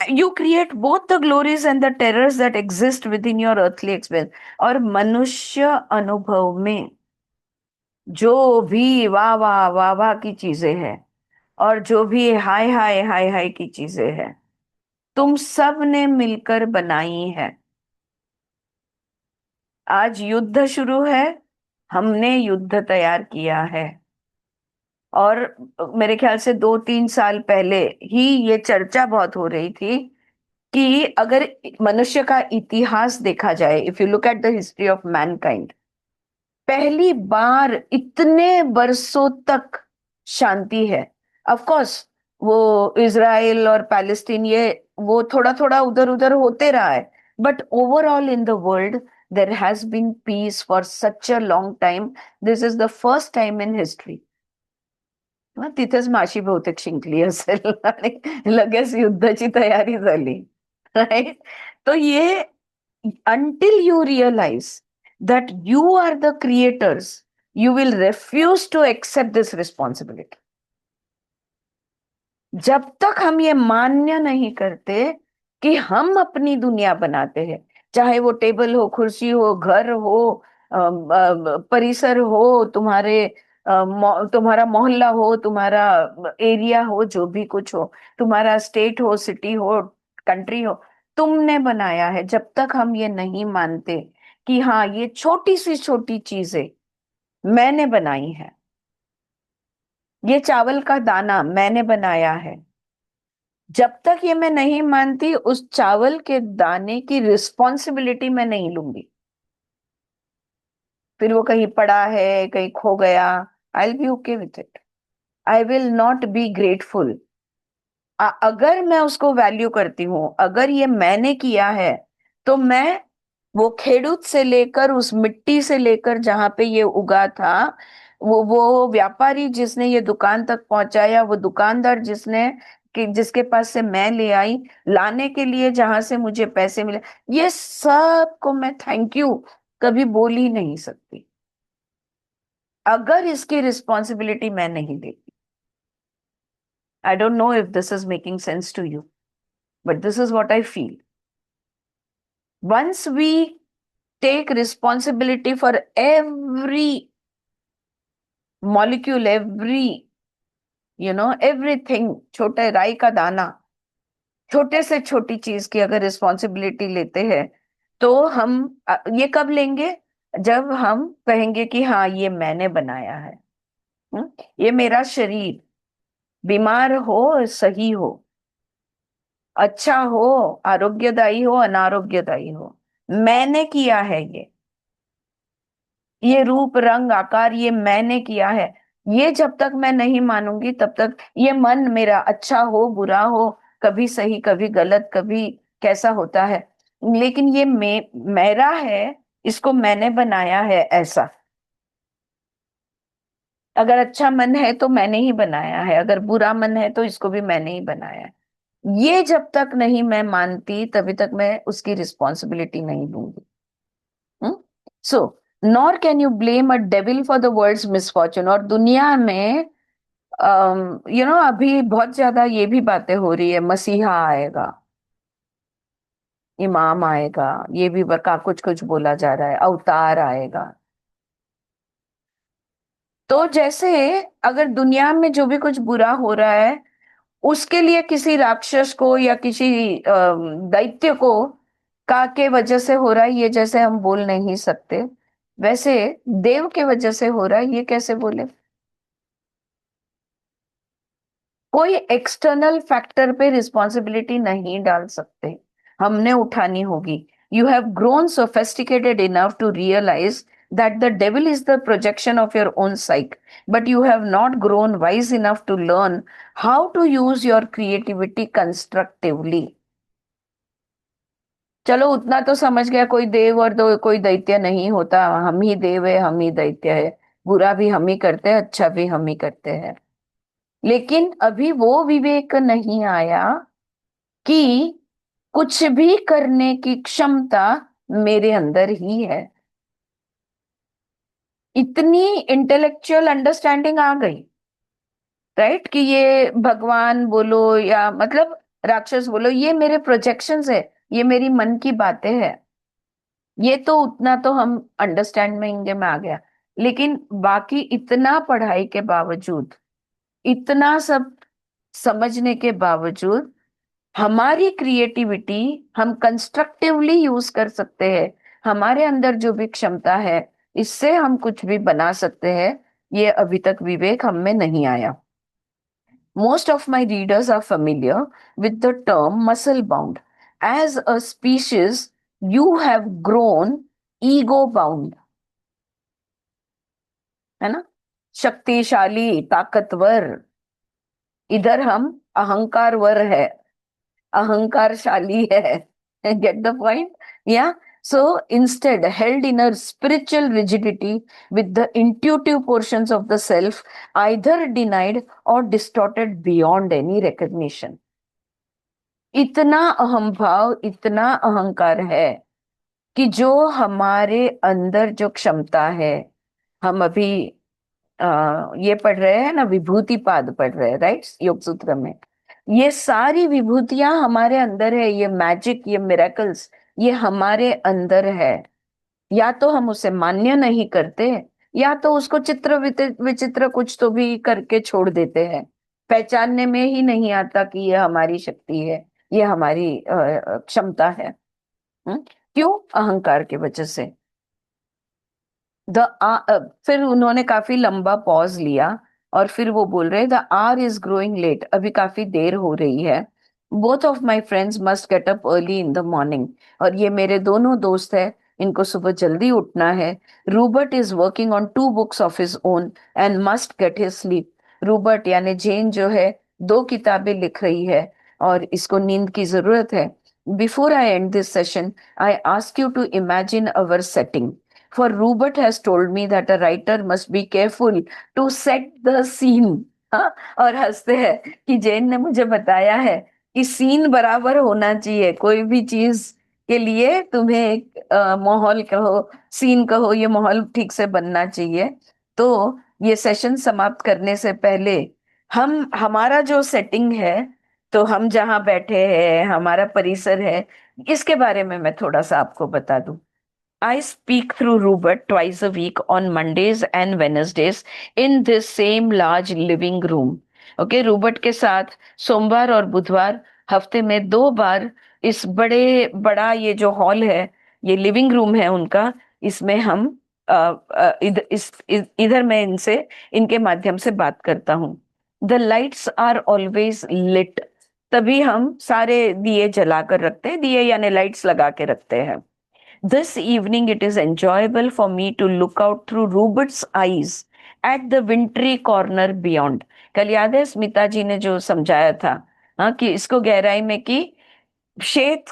you create both the glories and the terrors that exist within your earthly experience. और मनुष्य अनुभव में जो भी वाह वाह वाह वाह की चीजें हैं और जो भी हाय हाय हाय हाय की चीजें हैं, तुम सब ने मिलकर बनाई है। आज युद्ध शुरू है, हमने युद्ध तैयार किया है। और मेरे ख्याल से 2-3 साल पहले ही ये चर्चा बहुत हो रही थी कि अगर मनुष्य का इतिहास देखा जाए, if you look at the history of mankind, पहली बार इतने बरसों तक शांति है। ऑफ कोर्स वो इजराइल और पैलेस्टीन, ये वो थोड़ा थोड़ा उधर उधर होते रहा है, but overall in the world there has been peace for such a long time. This is the first time in history. तिथेच माशी बहुतेक शिंकली असेल आणि लगेच युद्धाची तयारी झाली, राईट? तो ये until you realize that you are the creators, you will refuse to accept this responsibility. जब तक हम ये मान्य नहीं करते कि हम अपनी दुनिया बनाते हैं, चाहे वो टेबल हो, कुर्सी हो, घर हो, परिसर हो, तुम्हारा मोहल्ला हो, तुम्हारा एरिया हो, जो भी कुछ हो, तुम्हारा स्टेट हो, सिटी हो, कंट्री हो, तुमने बनाया है। जब तक हम ये नहीं मानते कि हाँ, ये छोटी सी छोटी चीजें मैंने बनाई है, ये चावल का दाना मैंने बनाया है, जब तक ये मैं नहीं मानती, उस चावल के दाने की रिस्पॉन्सिबिलिटी मैं नहीं लूंगी। फिर वो कहीं पड़ा है, कहीं खो गया, I will be okay with it. I will not be grateful. अगर मैं उसको वैल्यू करती हूं, अगर ये मैंने किया है, तो मैं वो खेडूत से लेकर, उस मिट्टी से लेकर जहां पे ये उगा था, वो व्यापारी जिसने ये दुकान तक पहुंचाया, वो दुकानदार जिसके पास से मैं ले आई, लाने के लिए जहां से मुझे पैसे मिले, ये सब को मैं थैंक यू कभी बोल ही नहीं सकती अगर इसकी रिस्पॉन्सिबिलिटी मैं नहीं लेती। I don't know if this is making sense to you, but this is what I feel. Once we take responsibility for every molecule, everything, छोटे राई का दाना, छोटे से छोटी चीज की अगर रिस्पॉन्सिबिलिटी लेते हैं, तो हम ये कब लेंगे? जब हम कहेंगे कि हाँ, ये मैंने बनाया है। ये मेरा शरीर, बीमार हो सही हो, अच्छा हो, आरोग्यदायी हो, अनारोग्यदायी हो, मैंने किया है ये रूप रंग आकार ये मैंने किया है। ये जब तक मैं नहीं मानूंगी, तब तक ये मन मेरा अच्छा हो बुरा हो, कभी सही कभी गलत, कभी कैसा होता है, लेकिन ये मेरा है, इसको मैंने बनाया है ऐसा। अगर अच्छा मन है तो मैंने ही बनाया है, अगर बुरा मन है तो इसको भी मैंने ही बनाया है। ये जब तक नहीं मैं मानती, तभी तक मैं उसकी रिस्पॉन्सिबिलिटी नहीं लूंगी। So nor can you blame a devil for the world's misfortune. और दुनिया में अभी बहुत ज्यादा ये भी बातें हो रही है, मसीहा आएगा, इमाम आएगा, ये भी बका कुछ कुछ बोला जा रहा है, अवतार आएगा। तो जैसे अगर दुनिया में जो भी कुछ बुरा हो रहा है, उसके लिए किसी राक्षस को या किसी दैत्य को का के वजह से हो रहा है, ये जैसे हम बोल नहीं सकते, वैसे देव के वजह से हो रहा है, ये कैसे बोले? कोई एक्सटर्नल फैक्टर पे रिस्पॉन्सिबिलिटी नहीं डाल सकते, हमने उठानी होगी। You have grown sophisticated enough to realize that the devil is the projection of your own psyche, but you have not grown wise enough to learn how to use your creativity constructively. चलो उतना तो समझ गया, कोई देव और कोई दैत्य नहीं होता, हम ही देव है, हम ही दैत्य है, बुरा भी हम ही करते हैं, अच्छा भी हम ही करते हैं। लेकिन अभी वो विवेक नहीं आया कि कुछ भी करने की क्षमता मेरे अंदर ही है। इतनी इंटेलेक्चुअल अंडरस्टैंडिंग आ गई, राइट, कि ये भगवान बोलो या मतलब राक्षस बोलो, ये मेरे प्रोजेक्शंस है, ये मेरी मन की बातें हैं। ये तो उतना तो हम अंडरस्टैंडिंग में आ गया। लेकिन बाकी इतना पढ़ाई के बावजूद, इतना सब समझने के बावजूद, हमारी क्रिएटिविटी हम कंस्ट्रक्टिवली यूज कर सकते हैं। हमारे अंदर जो भी क्षमता है, इससे हम कुछ भी बना सकते हैं, ये अभी तक विवेक हम में नहीं आया। Most of my readers are familiar with the term muscle bound. As a species, you have grown ego bound, है ना, शक्तिशाली, ताकतवर। इधर हम अहंकारवर है, अहंकारशाली है। Get the point? Yeah. So instead, held in a spiritual rigidity with the intuitive portions of the self either denied or distorted beyond any recognition. इतना अहम भाव, इतना अहंकार है कि जो हमारे अंदर जो क्षमता है, हम अभी ये पढ़ रहे हैं ना, विभूतिपाद पढ़ रहे हैं, राइट, योग सूत्र में। ये सारी विभूतियां हमारे अंदर है, ये मैजिक, ये मिरेकल्स, ये हमारे अंदर है। या तो हम उसे मान्य नहीं करते, या तो उसको चित्र विचित्र कुछ तो भी करके छोड़ देते हैं। पहचानने में ही नहीं आता कि ये हमारी शक्ति है, ये हमारी क्षमता है। क्यों? अहंकार की वजह से। फिर उन्होंने काफी लंबा पॉज लिया और फिर वो बोल रहे, the hour is growing late, अभी काफी देर हो रही है। Both of my friends must get up early in the morning, और ये मेरे दोनों दोस्त हैं, इनको सुबह जल्दी उठना है। Robert is working on 2 books of his own and must get his sleep. Robert यानी जेन जो है, 2 किताबें लिख रही है और इसको नींद की जरूरत है। Before I end this session, I ask you to imagine our setting, for Rupert has told me that a writer must be careful to set the scene. हाँ, और हंसते हैं कि जैन ने मुझे बताया है कि सीन बराबर होना चाहिए, कोई भी चीज के लिए तुम्हें एक माहौल कहो, सीन कहो, ये माहौल ठीक से बनना चाहिए। तो ये सेशन समाप्त करने से पहले हम हमारा जो सेटिंग है, तो हम जहाँ बैठे हैं, हमारा परिसर है, इसके बारे में मैं थोड़ा सा आपको बता दूं। I speak through Rupert twice a week on Mondays and Wednesdays in this same large living room. Okay, Robert के साथ सोमवार और बुधवार हफ्ते में 2 बार इस बड़ा ये जो हॉल है, ये लिविंग रूम है उनका, इसमें हम इधर मैं इनसे इनके माध्यम से बात करता हूँ। The lights are always lit. तभी हम सारे दिए जला कर रखते हैं, दिए यानी लाइट्स लगा के रखते हैं। This evening it is enjoyable for me to look out through Rupert's eyes at the wintry corner beyond. कल याद है स्मिता जी ने जो समझाया था, हाँ, कि इसको गहराई में कि शेत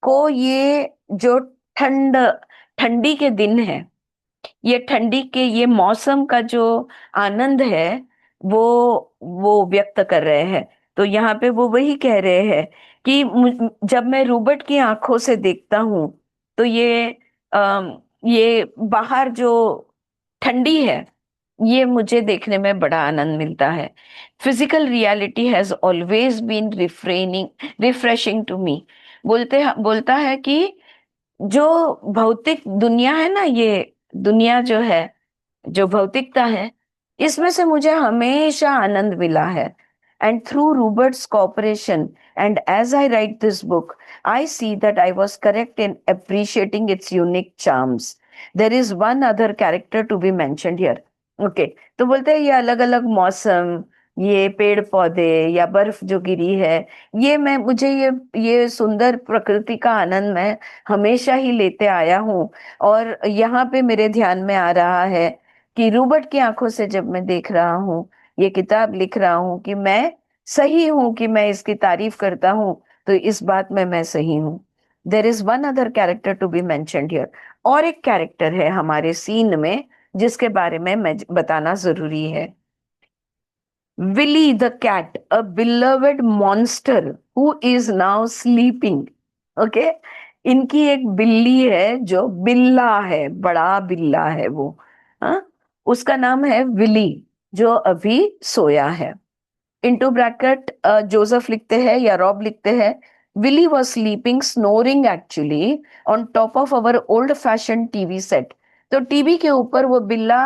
को ये जो ठंडी के दिन है, ये ठंडी के ये मौसम का जो आनंद है, वो व्यक्त कर रहे हैं। तो यहाँ पे वो वही कह रहे हैं कि जब मैं रूबर्ट की आंखों से देखता हूँ, तो ये बाहर जो ठंडी है, ये मुझे देखने में बड़ा आनंद मिलता है। Physical reality has always been refreshing to me. बोलता है कि जो भौतिक दुनिया है ना, ये दुनिया जो है, जो भौतिकता है, इसमें से मुझे हमेशा आनंद मिला है। And through Roberts cooperation and as I write this book, I see that I was correct in appreciating its unique charms. There is one other character to be mentioned here. Okay, तो बोलते हैं ये अलग अलग मौसम, ये पेड़ पौधे या बर्फ जो गिरी है, मुझे ये सुंदर प्रकृति का आनंद मैं हमेशा ही लेते आया हूँ। और यहाँ पे मेरे ध्यान में आ रहा है कि रूबर्ट की आंखों से जब मैं देख रहा हूँ, ये किताब लिख रहा हूँ, कि मैं सही हूँ, कि मैं इसकी तारीफ करता हूँ, तो इस बात में मैं सही हूँ। There is one other character to be mentioned here. और एक कैरेक्टर है हमारे सीन में जिसके बारे में मैं बताना जरूरी है। Willie the cat, a beloved monster who is now sleeping. Okay? इनकी एक बिल्ली है जो बिल्ला है, बड़ा बिल्ला है वो। हाँ, उसका नाम है विली, जो अभी सोया है। इनटू ब्रैकेट जोसेफ लिखते हैं या रॉब लिखते हैं, Willy was sleeping snoring actually on top of our old fashion TV set. तो टीवी के ऊपर वो बिल्ला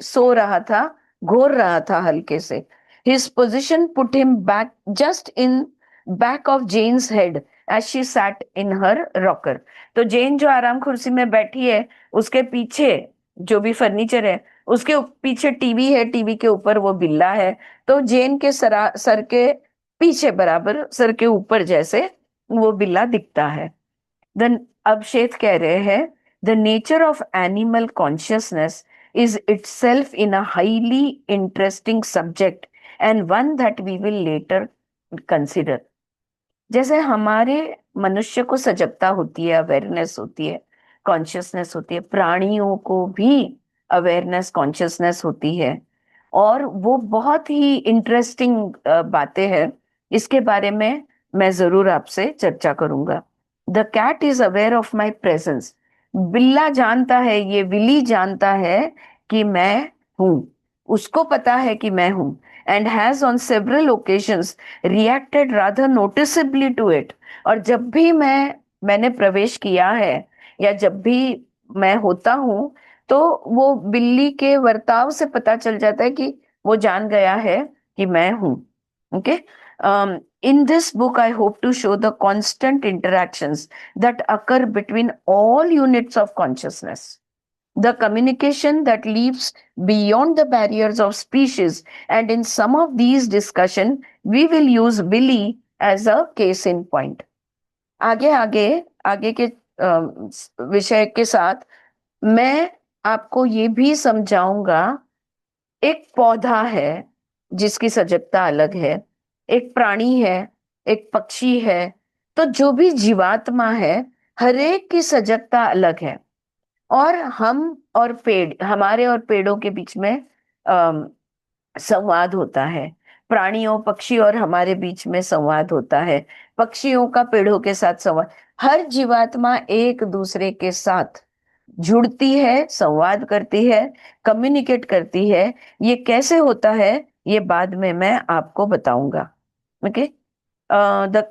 सो रहा था, घोर रहा था हल्के से। His position put him back just in back of Jane's head as she sat in her rocker. तो जेन जो आराम कुर्सी में बैठी है, उसके पीछे जो भी फर्नीचर है, उसके पीछे टीवी है, टीवी के ऊपर वो बिल्ला है। तो जेन के सर के पीछे बराबर, सर के ऊपर जैसे वो बिल्ला दिखता है। देन अब शेठ कह रहे हैं, the nature of animal consciousness is itself in a highly interesting subject and one that we will later consider. जैसे हमारे मनुष्य को सजगता होती है, अवेयरनेस होती है, कॉन्शियसनेस होती है, प्राणियों को भी अवेयरनेस कॉन्शियसनेस होती है। और वो बहुत ही इंटरेस्टिंग बातें हैं, इसके बारे में मैं जरूर आपसे चर्चा करूंगा। The cat is aware of my presence. बिल्ला जानता है, ये विली जानता है कि मैं हूं, उसको पता है कि मैं हूं, and has on several occasions reacted rather noticeably to it. और जब भी मैंने प्रवेश किया है, या जब भी मैं होता हूं, तो वो बिल्ली के वर्ताव से पता चल जाता है कि वो जान गया है कि मैं हूं। Okay, in this book I hope to show the constant interactions that occur between all units of consciousness, the communication that leaps beyond the barriers of species, and in some of these discussion we will use Willie as a case in point. आगे आगे आगे के विषय के साथ मैं आपको ये भी समझाऊंगा, एक पौधा है जिसकी सजगता अलग है, एक प्राणी है, एक पक्षी है। तो जो भी जीवात्मा है, हर एक की सजगता अलग है। और हम और पेड़, हमारे और पेड़ों के बीच में संवाद होता है। प्राणियों, पक्षी और हमारे बीच में संवाद होता है। पक्षियों का पेड़ों के साथ संवाद। हर जीवात्मा एक दूसरे के साथ जुड़ती है, संवाद करती है, कम्युनिकेट करती है। ये कैसे होता है, ये बाद में मैं आपको बताऊंगा। ओके, द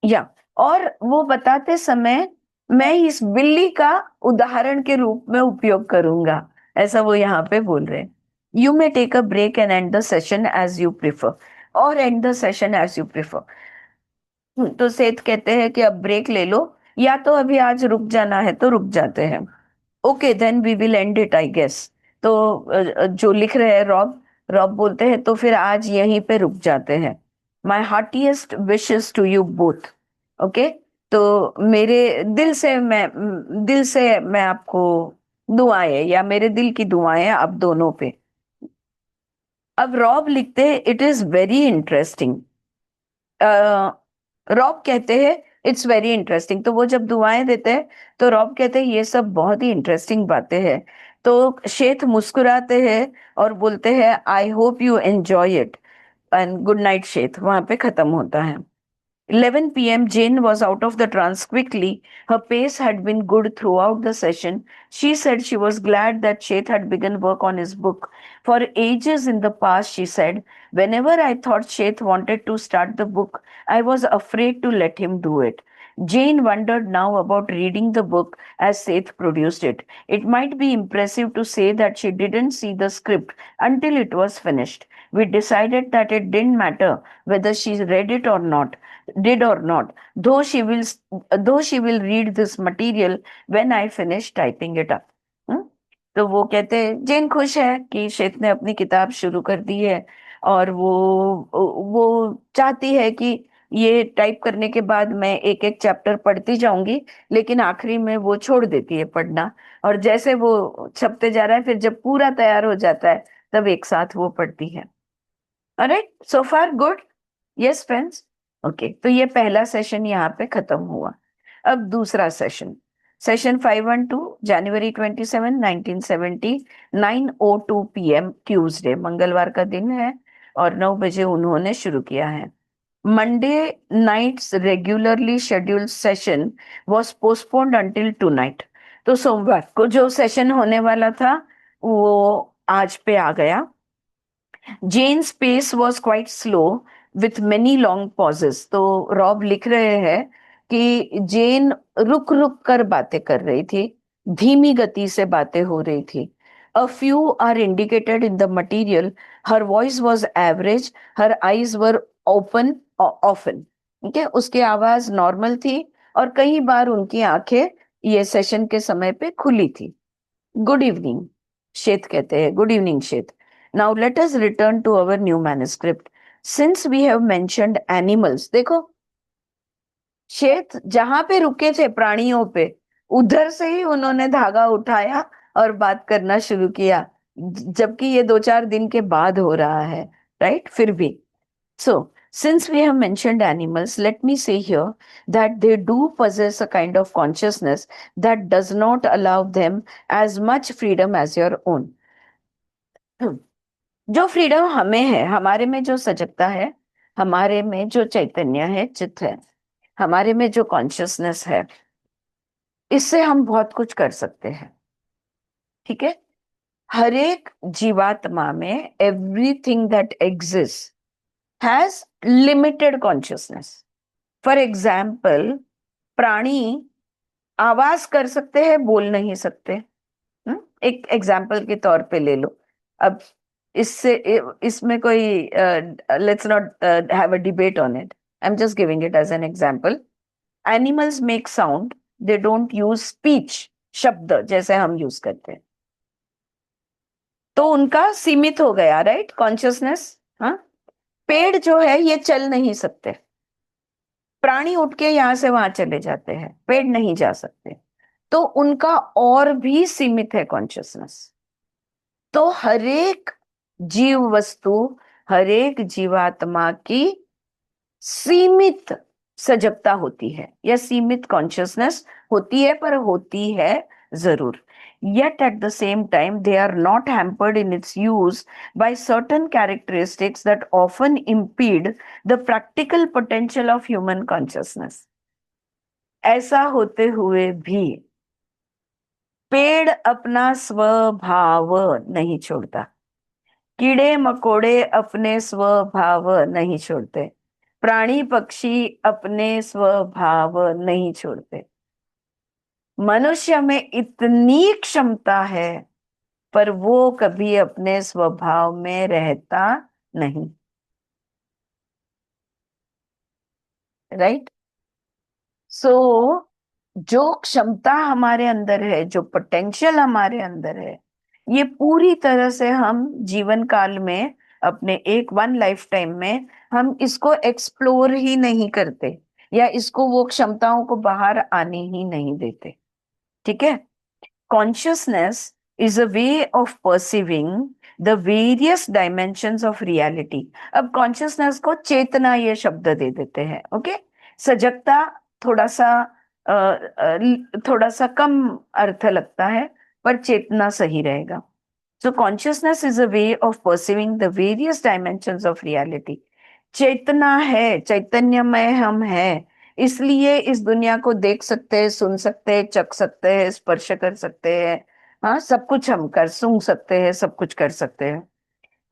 या और वो बताते समय मैं इस बिल्ली का उदाहरण के रूप में उपयोग करूंगा, ऐसा वो यहाँ पे बोल रहे हैं। You may take a break and end the session as you prefer, और end the session as you prefer. तो सेठ कहते हैं कि अब ब्रेक ले लो, या तो अभी आज रुक जाना है तो रुक जाते हैं। Okay then we will end it I guess. तो जो लिख रहे हैं रॉब, रॉब बोलते हैं तो फिर आज यहीं पे रुक जाते हैं। My heartiest wishes to you both. Okay, तो दिल से मैं आपको दुआएं, या मेरे दिल की दुआएं आप दोनों पे। अब रॉब लिखते हैं, it is very interesting. Rob कहते हैं इट्स वेरी इंटरेस्टिंग। तो वो जब दुआएं देते हैं तो रॉब कहते हैं ये सब बहुत ही इंटरेस्टिंग बातें हैं। तो शेठ मुस्कुराते हैं और बोलते हैं I hope you enjoy it and good night Sheth. वहां पे खत्म होता है। 11 p.m. Jane was out of the trance quickly. Her pace had been good throughout the session. She said she was glad that Sheth had begun work on his book. For ages in the past, she said, whenever I thought Sheth wanted to start the book, I was afraid to let him do it. Jane wondered now about reading the book as Seth produced it. It might be impressive to say that she didn't see the script until it was finished. We decided that it didn't matter whether she read it or not, did or not, though she will read this material when I finish typing it up. Hmm? तो वो कहते हैं जेन खुश है कि श्वेत ने अपनी किताब शुरू कर दी है, और वो चाहती है कि ये टाइप करने के बाद मैं एक एक चैप्टर पढ़ती जाऊंगी, लेकिन आखिरी में वो छोड़ देती है पढ़ना, और जैसे वो छपते जा रहा है फिर जब पूरा तैयार हो जाता है तब एक साथ वो पढ़ती है। ऑलराइट, सो फार गुड। Yes friends. ओके, तो ये पहला सेशन यहाँ पे खत्म हुआ। अब दूसरा सेशन, सेशन 512, जनवरी 27, 1970, 9:02 PM, ट्यूसडे, मंगलवार का दिन है, और 9 बजे उन्होंने शुरू किया है। Monday night's regularly scheduled session was postponed until tonight. तो सोमवार को जो सेशन होने वाला था वो आज पे आ गया। Jane's pace was quite slow with many long pauses. तो रॉब लिख रहे हैं कि जेन रुक रुक कर बातें कर रही थी, धीमी गति से बातें हो रही थी। A few are indicated in the material. Her voice was average. Her eyes were open often. ठीक है, उसकी आवाज नॉर्मल थी और कई बार उनकी आंखें ये सेशन के समय पे खुली थी। गुड इवनिंग, शेत कहते हैं, good evening Seth. Now let us return to our new manuscript since we have mentioned animals. देखो शेत जहां पे रुके थे प्राणियों पे, उधर से ही उन्होंने धागा उठाया और बात करना शुरू किया, जबकि ये 2-4 दिन के बाद हो रहा है, राइट? फिर भी so, since we have mentioned animals, let me say here that they do possess a kind of consciousness that does not allow them as much freedom as your own. जो फ्रीडम हमें है, हमारे में जो सजगता है, हमारे में जो चैतन्य है, चित्त है, हमारे में जो कॉन्शियसनेस है, इससे हम बहुत कुछ कर सकते हैं। ठीक है, हर एक जीवात्मा में everything that exist has limited consciousness. For example, प्राणी आवाज कर सकते हैं, बोल नहीं सकते। एक एग्जाम्पल के तौर पे ले लो। अब इससे इसमें कोई let's not have a debate on it, I am just giving it as an example. Animals make sound, they don't use speech, शब्द जैसे हम यूज करते हैं, तो उनका सीमित हो गया, राइट, कॉन्शियसनेस। हाँ, पेड़ जो है ये चल नहीं सकते, प्राणी उठ के यहां से वहां चले जाते हैं, पेड़ नहीं जा सकते, तो उनका और भी सीमित है कॉन्शियसनेस। तो हरेक जीव वस्तु, हरेक जीवात्मा की सीमित सजगता होती है या सीमित कॉन्शियसनेस होती है, पर होती है जरूर। Yet at the same time, they are not hampered in its use by certain characteristics that often impede the practical potential of human consciousness. ऐसा होते हुए भी पेड़ अपना स्वभाव नहीं छोड़ता, कीड़े मकोड़े अपने स्वभाव नहीं छोड़ते, प्राणी पक्षी अपने स्वभाव नहीं छोड़ते। मनुष्य में इतनी क्षमता है, पर वो कभी अपने स्वभाव में रहता नहीं, राइट? सो जो क्षमता हमारे अंदर है, जो पोटेंशियल हमारे अंदर है, ये पूरी तरह से हम जीवन काल में, अपने एक वन लाइफ टाइम में हम इसको एक्सप्लोर ही नहीं करते, या इसको वो क्षमताओं को बाहर आने ही नहीं देते। ठीक है, consciousness is a way of perceiving the various dimensions of reality. अब कॉन्शियसनेस को चेतना ये शब्द दे देते हैं। ओके, सजगता थोड़ा सा थोड़ा सा कम अर्थ लगता है, पर चेतना सही रहेगा। So consciousness is a way of perceiving the various dimensions of reality. चेतना है, चैतन्यमय हम हैं, इसलिए इस दुनिया को देख सकते हैं, सुन सकते हैं, चख सकते हैं, स्पर्श कर सकते हैं। हाँ, सब कुछ हम कर सूंघ सकते हैं, सब कुछ कर सकते हैं।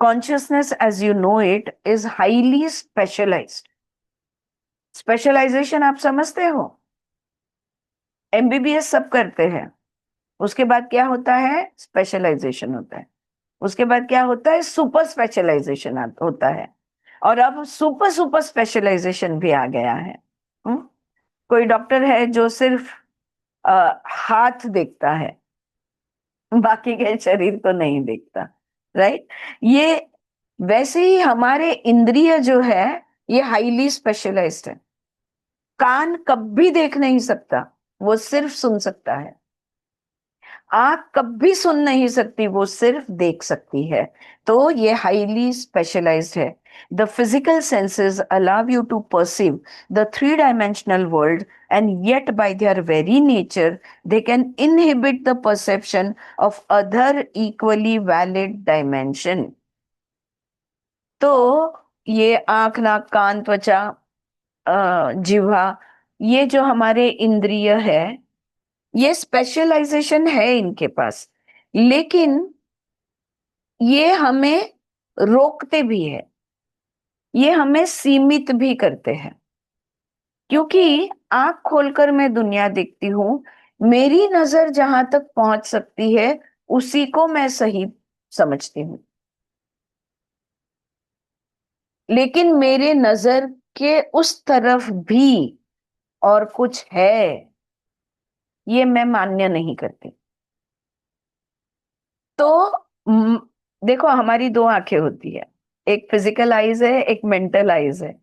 Consciousness as you know it is highly specialised. Specialisation आप समझते हो? एमबीबीएस सब करते हैं, उसके बाद क्या होता है? स्पेशलाइजेशन होता है। उसके बाद क्या होता है? सुपर स्पेशलाइजेशन होता है। और अब सुपर सुपर स्पेशलाइजेशन भी आ गया है। कोई डॉक्टर है जो सिर्फ हाथ देखता है, बाकी के शरीर को नहीं देखता, राइट? ये वैसे ही हमारे इंद्रिय जो है ये हाईली स्पेशलाइज्ड है। कान कभी देख नहीं सकता, वो सिर्फ सुन सकता है। आंख कभी सुन नहीं सकती, वो सिर्फ देख सकती है। तो ये हाईली स्पेशलाइज्ड है। The physical senses allow you to perceive the three dimensional world, and yet by their very nature they can inhibit the perception of other equally valid dimension. तो ये आंख, नाक, कान, त्वचा, जिह्वा, ये जो हमारे इंद्रिय है, ये स्पेशलाइजेशन है इनके पास, लेकिन ये हमें रोकते भी है, ये हमें सीमित भी करते हैं। क्योंकि आंख खोलकर मैं दुनिया देखती हूं, मेरी नजर जहां तक पहुंच सकती है उसी को मैं सही समझती हूँ, लेकिन मेरे नजर के उस तरफ भी और कुछ है, ये मैं मान्य नहीं करती। तो देखो, हमारी दो आंखें होती है, एक फिजिकल आईज है, एक मेंटल आईज है।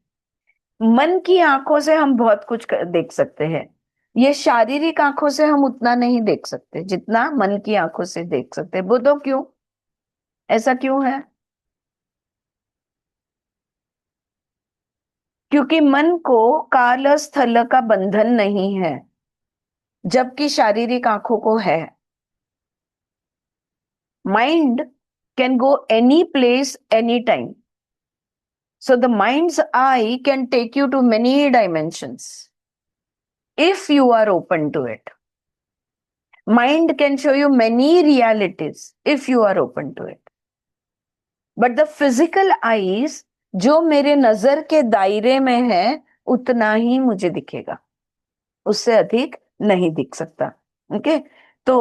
मन की आंखों से हम बहुत कुछ देख सकते हैं, ये शारीरिक आंखों से हम उतना नहीं देख सकते जितना मन की आंखों से देख सकते हैं। वो तो क्यों, ऐसा क्यों है? क्योंकि मन को काल स्थल का बंधन नहीं है, जबकि शारीरिक आंखों को है। Mind can go any place any time, so the mind's eye can take you to many dimensions if you are open to it. Mind can show you many realities if you are open to it. But the physical eyes, जो मेरे नजर के दायरे में है, उतना ही मुझे दिखेगा, उससे अधिक नहीं दिख सकता। ओके, तो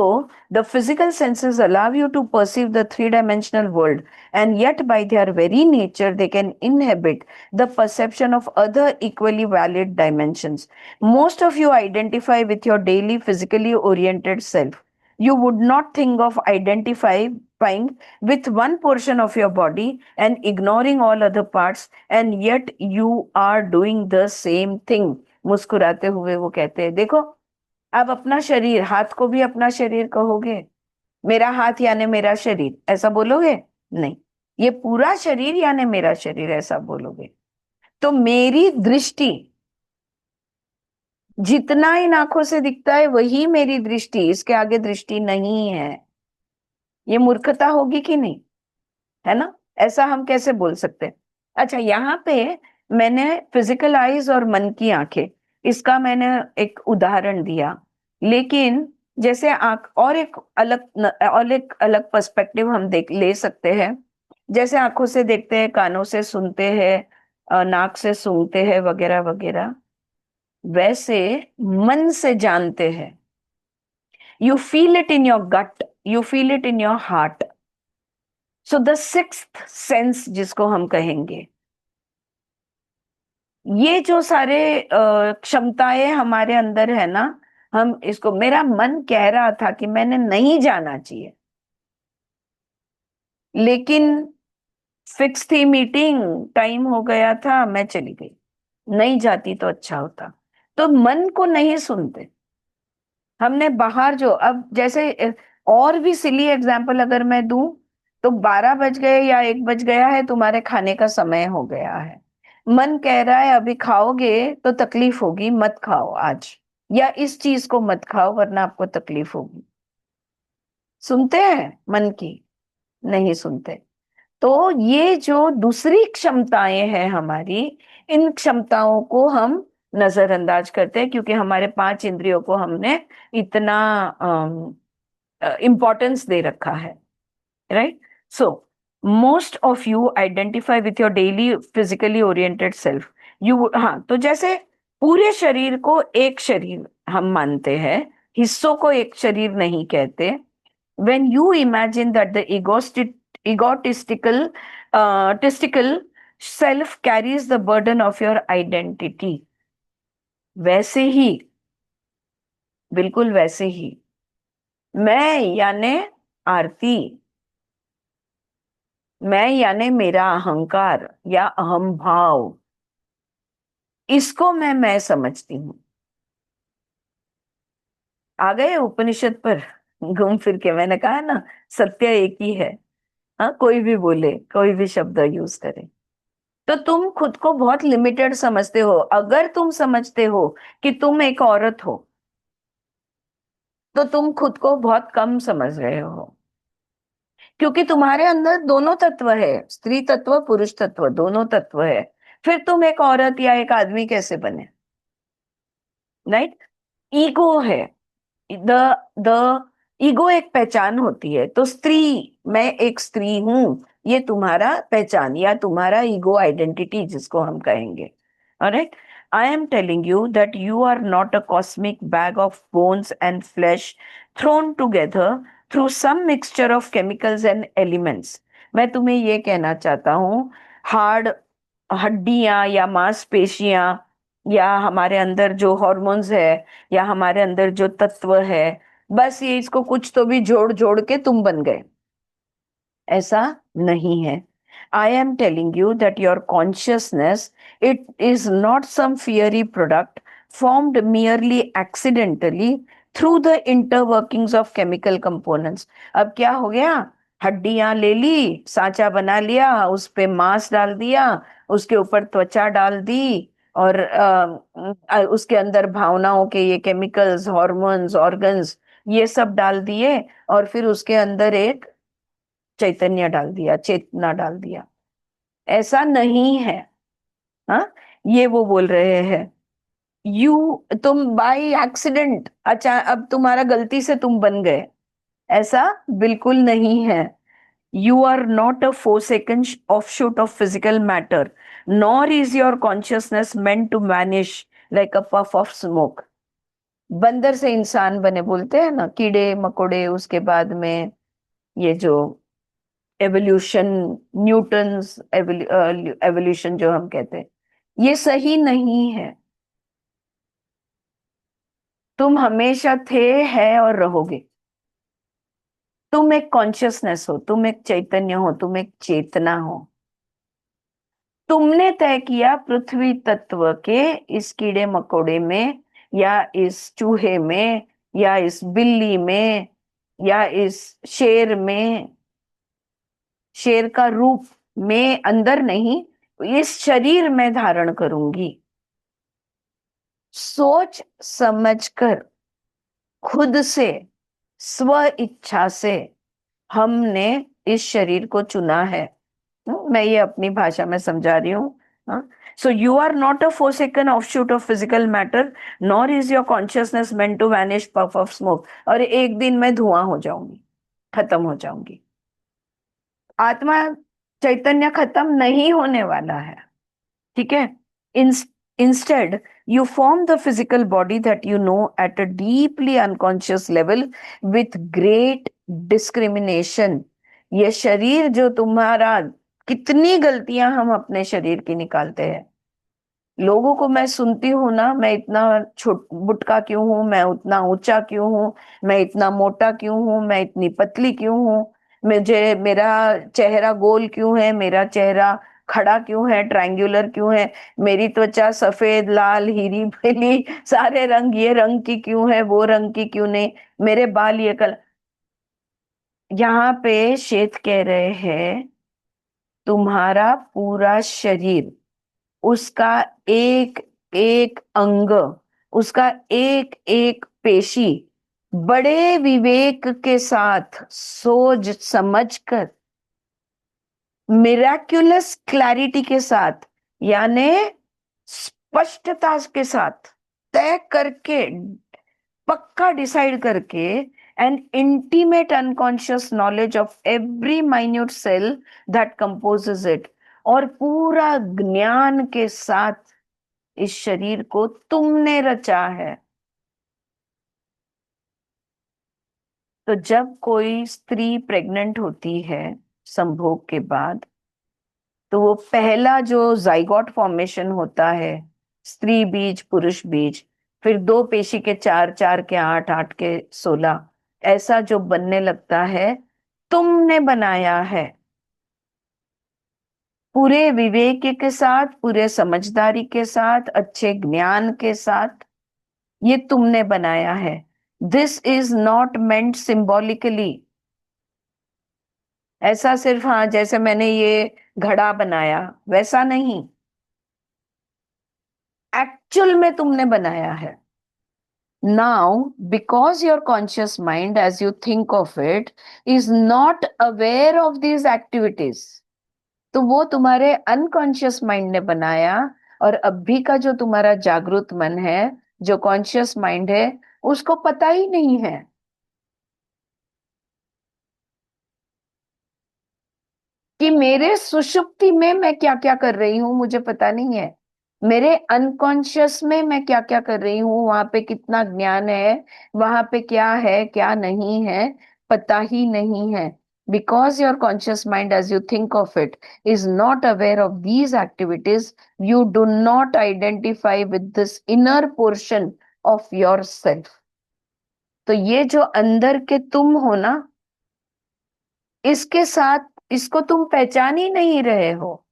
the physical senses allow you to perceive the three-dimensional world, and yet by their very nature they can inhibit the perception of other equally valid dimensions. Most of you identify with your daily physically oriented self. You would not think of identifying with one portion of your body and ignoring all other parts, and yet you are doing the same thing. मुस्कुराते हुए वो कहते हैं, देखो, आप अपना शरीर, हाथ को भी अपना शरीर कहोगे? मेरा हाथ यानी मेरा शरीर ऐसा बोलोगे? नहीं, ये पूरा शरीर यानी मेरा शरीर ऐसा बोलोगे। तो मेरी दृष्टि जितना इन आंखों से दिखता है वही मेरी दृष्टि, इसके आगे दृष्टि नहीं है। ये मूर्खता होगी कि नहीं, है ना? ऐसा हम कैसे बोल सकते हैं? अच्छा, यहाँ पे मैंने फिजिकल आईज और मन की आंखें, इसका मैंने एक उदाहरण दिया, लेकिन जैसे आंख और एक अलग पर्सपेक्टिव हम देख ले सकते हैं। जैसे आंखों से देखते हैं, कानों से सुनते हैं, नाक से सूंघते हैं, वगैरह वगैरह, वैसे मन से जानते हैं। You feel it in your gut, you feel it in your heart. So the sixth sense जिसको हम कहेंगे, ये जो सारे क्षमताएं हमारे अंदर है ना, हम इसको, मेरा मन कह रहा था कि मैंने नहीं जाना चाहिए, लेकिन फिक्स थी मीटिंग, टाइम हो गया था, मैं चली गई, नहीं जाती तो अच्छा होता। तो मन को नहीं सुनते हमने। बाहर जो, अब जैसे और भी सिली एग्जाम्पल अगर मैं दूं, तो 12 बज गए या 1 बज गया है, तुम्हारे खाने का समय हो गया है, मन कह रहा है अभी खाओगे तो तकलीफ होगी, मत खाओ आज, या इस चीज को मत खाओ वरना आपको तकलीफ होगी। सुनते हैं मन की? नहीं सुनते। तो ये जो दूसरी क्षमताएं हैं हमारी, इन क्षमताओं को हम नजरअंदाज करते हैं, क्योंकि हमारे 5 इंद्रियों को हमने इतना इम्पोर्टेंस दे रखा है, right? So most of you identify with your daily physically oriented self. हाँ, तो जैसे पूरे शरीर को एक शरीर हम मानते हैं, हिस्सों को एक शरीर नहीं कहते। when you imagine that the egotistical testicle self carries the burden of your identity, वैसे ही, बिल्कुल वैसे ही, मैं यानी आरती, मैं यानी मेरा अहंकार या अहम भाव, इसको मैं समझती हूँ। आ गए उपनिषद पर घूम फिर के। मैंने कहा ना, सत्य एक ही है। हाँ, कोई भी बोले, कोई भी शब्द यूज करे, तो तुम खुद को बहुत लिमिटेड समझते हो। अगर तुम समझते हो कि तुम एक औरत हो, तो तुम खुद को बहुत कम समझ रहे हो, क्योंकि तुम्हारे अंदर दोनों तत्व है, स्त्री तत्व पुरुष तत्व, दोनों तत्व है। फिर तुम एक औरत या एक आदमी कैसे बने? राइट? ईगो है। द द ईगो एक पहचान होती है। तो स्त्री, मैं एक स्त्री हूं, ये तुम्हारा पहचान या तुम्हारा ईगो आइडेंटिटी जिसको हम कहेंगे। Alright, I am telling you that you are not a cosmic bag of bones and flesh thrown together through some mixture of chemicals and elements. मैं तुम्हें ये कहना चाहता हूँ, हार्ड हड्डियां या मांसपेशियां या हमारे अंदर जो हॉर्मोन्स है या हमारे अंदर जो तत्व है, बस ये इसको कुछ तो भी जोड़ जोड़ के तुम बन गए, ऐसा नहीं है। I am telling you that your consciousness, it is not some fiery product formed merely accidentally through the interworkings of chemical components। अब क्या हो गया? हड्डियां ले ली, सांचा बना लिया, उस पे मांस डाल दिया, उसके ऊपर त्वचा डाल दी, और उसके अंदर भावनाओं के ये केमिकल्स, हॉर्मोन्स, ऑर्गन्स, ये सब डाल दिए, और फिर उसके अंदर एक चैतन्य डाल दिया, चेतना डाल दिया। ऐसा नहीं है। हाँ, ये वो बोल रहे हैं, तुम बाय एक्सीडेंट, अच्छा अब तुम्हारा गलती से तुम बन गए, ऐसा बिल्कुल नहीं है। You are not a forsaken offshoot of physical matter, nor is your consciousness meant to vanish like a puff of smoke. बंदर से इंसान बने बोलते हैं ना, कीड़े मकोड़े, उसके बाद में ये जो एवोल्यूशन, न्यूटन्स एवोल्यूशन जो हम कहते हैं, ये सही नहीं है। तुम हमेशा थे, है और रहोगे। तुम एक कॉन्शियसनेस हो, तुम एक चैतन्य हो, तुम एक चेतना हो। तुमने तय किया पृथ्वी तत्व के इस कीड़े मकोड़े में, या इस चूहे में, या इस बिल्ली में, या इस शेर में, शेर का रूप में अंदर नहीं, इस शरीर में धारण करूंगी। सोच समझकर, खुद से, स्व इच्छा से हमने इस शरीर को चुना है। मैं ये अपनी भाषा में समझा रही हूँ। So you are not a forsaken offshoot of physical matter, nor is your consciousness meant to vanish puff of smoke. और एक दिन मैं धुआं हो जाऊंगी, खत्म हो जाऊंगी। आत्मा, चैतन्य खत्म नहीं होने वाला है, ठीक है? Instead, you form the physical body that you know at a deeply unconscious level with great discrimination। ये शरीर जो तुम्हारा, कितनी गलतियां हम अपने शरीर की निकालते हैं। लोगों को मैं सुनती हूँ ना, मैं इतना छोट बुटका क्यों हूँ, मैं उतना ऊंचा क्यों हूँ, मैं इतना मोटा क्यों हूँ, मैं इतनी पतली क्यों हूँ, मुझे, मेरा चेहरा गोल क्यों है, मेरा चेहरा खड़ा क्यों है, ट्रायंगुलर क्यों है, मेरी त्वचा सफेद लाल हीरी पीली सारे रंग, ये रंग की क्यों है, वो रंग की क्यों नहीं, मेरे बाल ये कलर। यहाँ पे श्वेत कह रहे हैं, तुम्हारा पूरा शरीर, उसका एक एक अंग, उसका एक एक पेशी बड़े विवेक के साथ सोच समझकर, मिराक्युलस क्लैरिटी के साथ, यानी स्पष्टता के साथ, तय करके, पक्का डिसाइड करके, an intimate unconscious knowledge of every minute cell that composes it, और पूरा ज्ञान के साथ इस शरीर को तुमने रचा है। तो जब कोई स्त्री प्रेग्नेंट होती है संभोग के बाद, तो वो पहला जो जाइगोट फॉर्मेशन होता है, स्त्री बीज पुरुष बीज, फिर दो पेशी के चार, चार के आठ, आठ के 16, ऐसा जो बनने लगता है, तुमने बनाया है, पूरे विवेक के साथ, पूरे समझदारी के साथ, अच्छे ज्ञान के साथ, ये तुमने बनाया है। This is not meant symbolically, ऐसा सिर्फ हाँ जैसे मैंने ये घड़ा बनाया वैसा नहीं, एक्चुअल में तुमने बनाया है। Now, because your conscious mind, as you think of it, is not aware of these activities, तो वो तुम्हारे अनकॉन्शियस माइंड ने बनाया, और अभी का जो तुम्हारा जागृत मन है, जो कॉन्शियस माइंड है, उसको पता ही नहीं है कि मेरे सुषुप्ति में मैं क्या क्या कर रही हूं, मुझे पता नहीं है। मेरे अनकॉन्शियस में मैं क्या क्या कर रही हूँ, वहां पे कितना ज्ञान है, वहां पे क्या है क्या नहीं है, पता ही नहीं है। Because your conscious mind as you think of it is not aware of these activities, you do not identify with this inner portion of your self. तो ये जो अंदर के तुम हो ना, इसके साथ, इसको तुम पहचान ही नहीं रहे हो।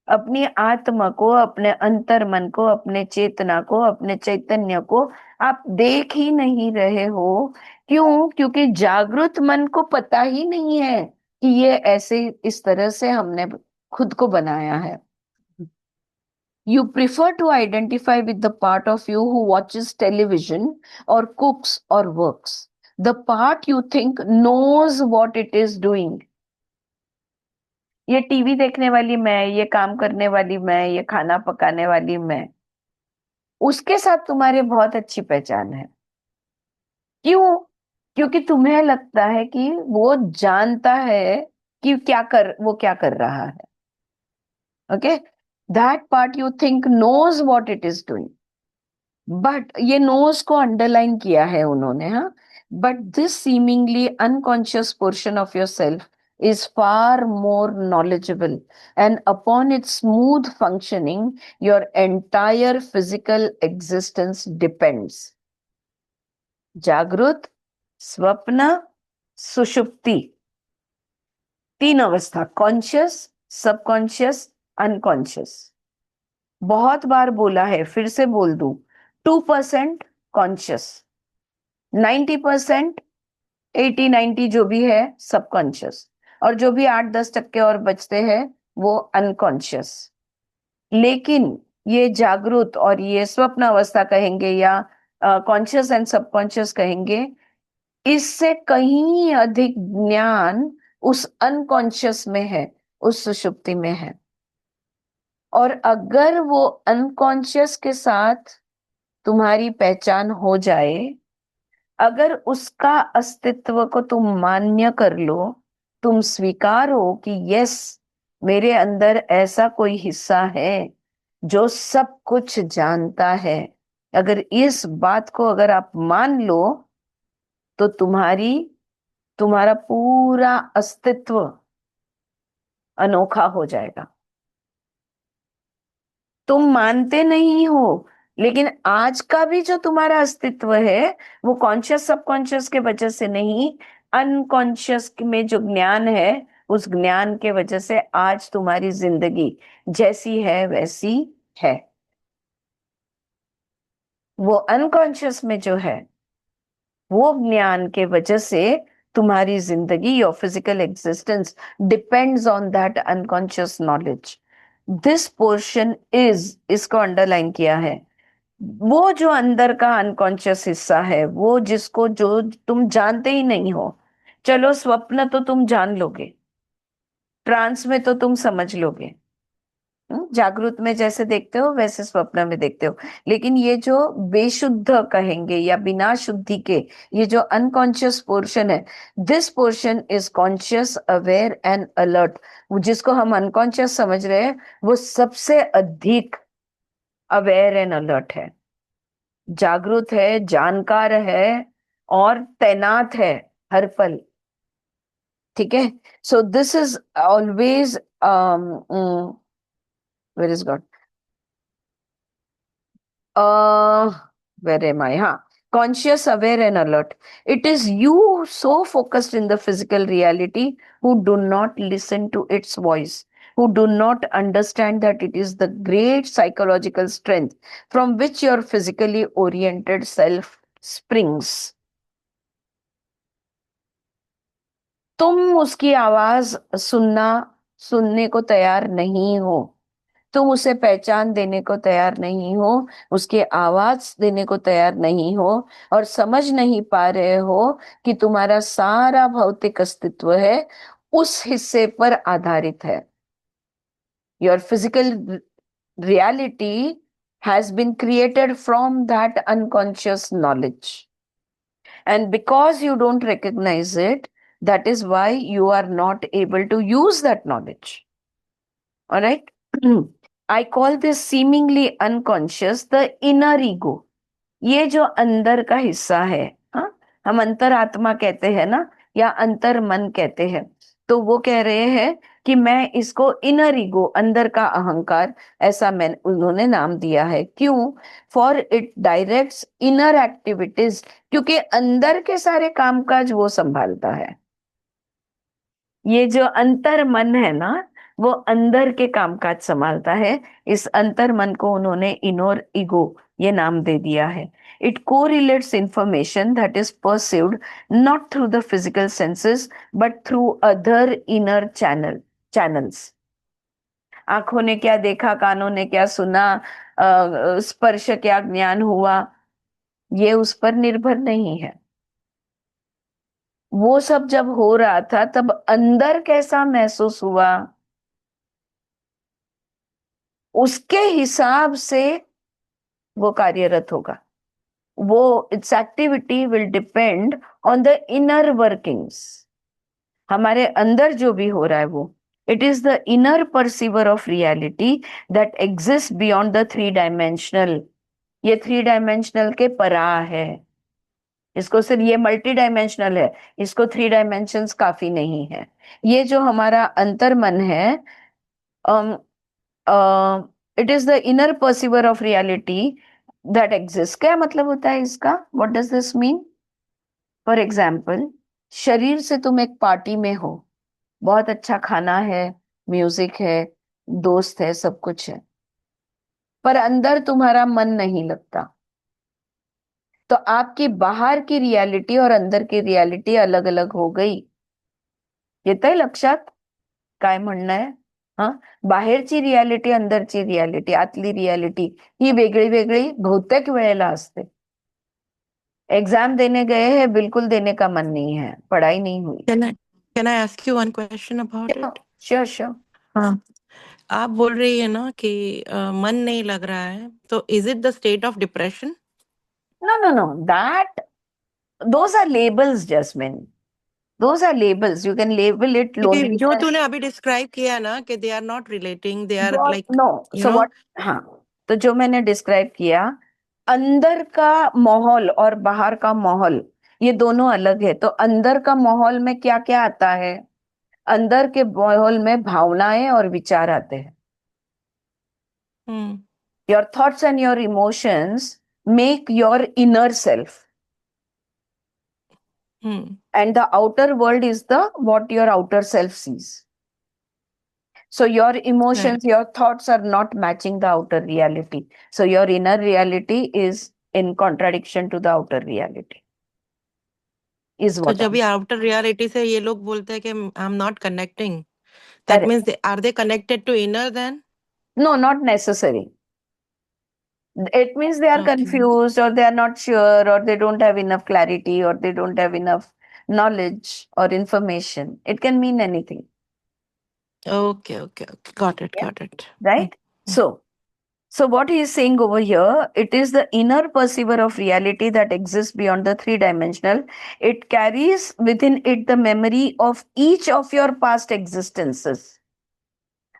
अपनी आत्मा को, अपने अंतर मन को, अपने चेतना को, अपने चैतन्य को आप देख ही नहीं रहे हो। क्यों? क्योंकि जागृत मन को पता ही नहीं है कि ये ऐसे इस तरह से हमने खुद को बनाया है। You prefer to identify with the part of you who watches television or cooks or works. The part you think knows what it is doing. ये टीवी देखने वाली मैं, ये काम करने वाली मैं, ये खाना पकाने वाली मैं, उसके साथ तुम्हारी बहुत अच्छी पहचान है। क्यों? क्योंकि तुम्हें लगता है कि वो जानता है कि वो क्या कर रहा है। Okay, that part you think knows what it is doing, but ये नोज को अंडरलाइन किया है उन्होंने, हाँ। But this seemingly unconscious portion of your self is far more knowledgeable, and upon its smooth functioning your entire physical existence depends. जागृत, स्वप्न, सुषुप्ति, तीन अवस्था, कॉन्शियस, सबकॉन्शियस, अनकॉन्शियस। बहुत बार बोला है, फिर से बोल दूं, 2% कॉन्शियस, 90%, 80-90 जो भी है सबकॉन्शियस, और जो भी 8-10% और बचते हैं वो अनकॉन्शियस। लेकिन ये जागृत और ये स्वप्न अवस्था कहेंगे या कॉन्शियस एंड सबकॉन्शियस कहेंगे, इससे कहीं अधिक ज्ञान उस अनकॉन्शियस में है, उस सुषुप्ति में है। और अगर वो अनकॉन्शियस के साथ तुम्हारी पहचान हो जाए, अगर उसका अस्तित्व को तुम मान्य कर लो, तुम स्वीकारो कि यस, मेरे अंदर ऐसा कोई हिस्सा है जो सब कुछ जानता है, अगर इस बात को अगर आप मान लो, तो तुम्हारा पूरा अस्तित्व अनोखा हो जाएगा। तुम मानते नहीं हो, लेकिन आज का भी जो तुम्हारा अस्तित्व है वो कॉन्शियस सबकॉन्शियस के वजह से नहीं, अनकॉन्शियस में जो ज्ञान है उस ज्ञान के वजह से आज तुम्हारी जिंदगी जैसी है वैसी है। वो अनकॉन्शियस में जो है, वो ज्ञान के वजह से तुम्हारी जिंदगी, your physical existence depends on that unconscious knowledge. This portion is, इसको अंडरलाइन किया है, वो जो अंदर का अनकॉन्शियस हिस्सा है, वो जिसको जो तुम जानते ही नहीं हो। चलो स्वप्न तो तुम जान लोगे, ट्रांस में तो तुम समझ लोगे, जागृत में जैसे देखते हो वैसे स्वप्न में देखते हो। लेकिन ये जो बेशुद्ध कहेंगे या बिना शुद्धि के, ये जो अनकॉन्शियस पोर्शन है, this portion is conscious, aware and alert. जिसको हम अनकॉन्शियस समझ रहे हैं वो सबसे अधिक अवेयर एंड अलर्ट है, जागृत है, जानकार है और तैनात है हर पल। ठीक है, so this is always, where is God, where am I, हाँ, conscious, aware and alert. It is you so focused in the physical reality who do not listen to its voice, who do not understand that it is the great psychological strength from which your physically oriented self springs. तुम उसकी आवाज सुनने को तैयार नहीं हो, तुम उसे पहचान देने को तैयार नहीं हो, उसके आवाज देने को तैयार नहीं हो, और समझ नहीं पा रहे हो कि तुम्हारा सारा भौतिक अस्तित्व है उस हिस्से पर आधारित है. Your physical reality has been created from that unconscious knowledge, and because you don't recognize it, that is why you are not able to use that knowledge. All right. I call this seemingly unconscious the inner ego. ये जो अंदर का हिस्सा है, हाँ, हम अंतरात्मा कहते हैं ना, या अंतर मन कहते हैं. तो वो कह रहे हैं कि मैं इसको इनर ईगो, अंदर का अहंकार, ऐसा उन्होंने नाम दिया है. क्यों? For it directs inner activities, क्योंकि अंदर के सारे कामकाज वो संभालता है. ये जो अंतर मन है ना, वो अंदर के कामकाज संभालता है. इस अंतर मन को उन्होंने इनर ईगो ये नाम दे दिया है. It correlates information that is perceived not through the physical senses but through other inner channels. आंखों ने क्या देखा, कानों ने क्या सुना, स्पर्श क्या ज्ञान हुआ, ये उस पर निर्भर नहीं है. वो सब जब हो रहा था तब अंदर कैसा महसूस हुआ, उसके हिसाब से वो कार्यरत होगा. वो it's activity will depend on the inner workings. हमारे अंदर जो भी हो रहा है वो, it is the inner perceiver of reality that exist beyond the 3 dimensional. ये 3 डायमेंशनल के परा है. इसको सिर्फ, ये मल्टी डायमेंशनल है, इसको 3 डायमेंशंस काफी नहीं है. ये जो हमारा अंतर मन है, it is the inner perceiver of reality that exist. क्या मतलब होता है इसका? What does this mean? For example, शरीर से तुम एक पार्टी में हो, बहुत अच्छा खाना है, म्यूजिक है, दोस्त है, सब कुछ है, पर अंदर तुम्हारा मन नहीं लगता. तो आपकी बाहर की रियलिटी और अंदर की रियलिटी अलग अलग हो गई. येतंय लक्षात काय म्हणणं आहे? हा, बाहेरची रियालिटी, अंदरची रियालिटी, आतली रियालिटी ही वेगळी वेगळी बहुतेक वेळेला असते. एग्जाम देने गए हैं, बिल्कुल देने का मन नहीं है, पढ़ाई नहीं हुई. Can I ask you one question about it? Sure sure. हाँ, आप बोल रही है ना कि मन नहीं लग रहा है, तो is it the state of depression? No, that those are labels, Jasmine. Those are labels. You can label it loneliness. जो तूने अभी डिस्क्राइब किया ना कि they are not relating, they are like No, so what? हाँ, तो जो मैंने डिस्क्राइब किया, अंदर का माहौल और बाहर का माहौल, ये दोनों अलग है. तो अंदर का माहौल में क्या क्या आता है? अंदर के माहौल में भावनाएं और विचार आते हैं. Your thoughts and your emotions make your inner self, and the outer world is the what your outer self sees. So your emotions, your thoughts are not matching the outer reality. So your inner reality is in contradiction to the outer reality. Is तो what जब ये outer reality से ये लोग बोलते हैं कि I am not connecting, that Correct. Means are they connected to inner then? No, not necessary. It means they are Okay. confused, or they are not sure, or they don't have enough clarity, or they don't have enough knowledge or information. It can mean anything. Okay. Got it. Yeah. Got it. Right? So what he is saying over here, it is the inner perceiver of reality that exists beyond the 3 dimensional. It carries within it the memory of each of your past existences.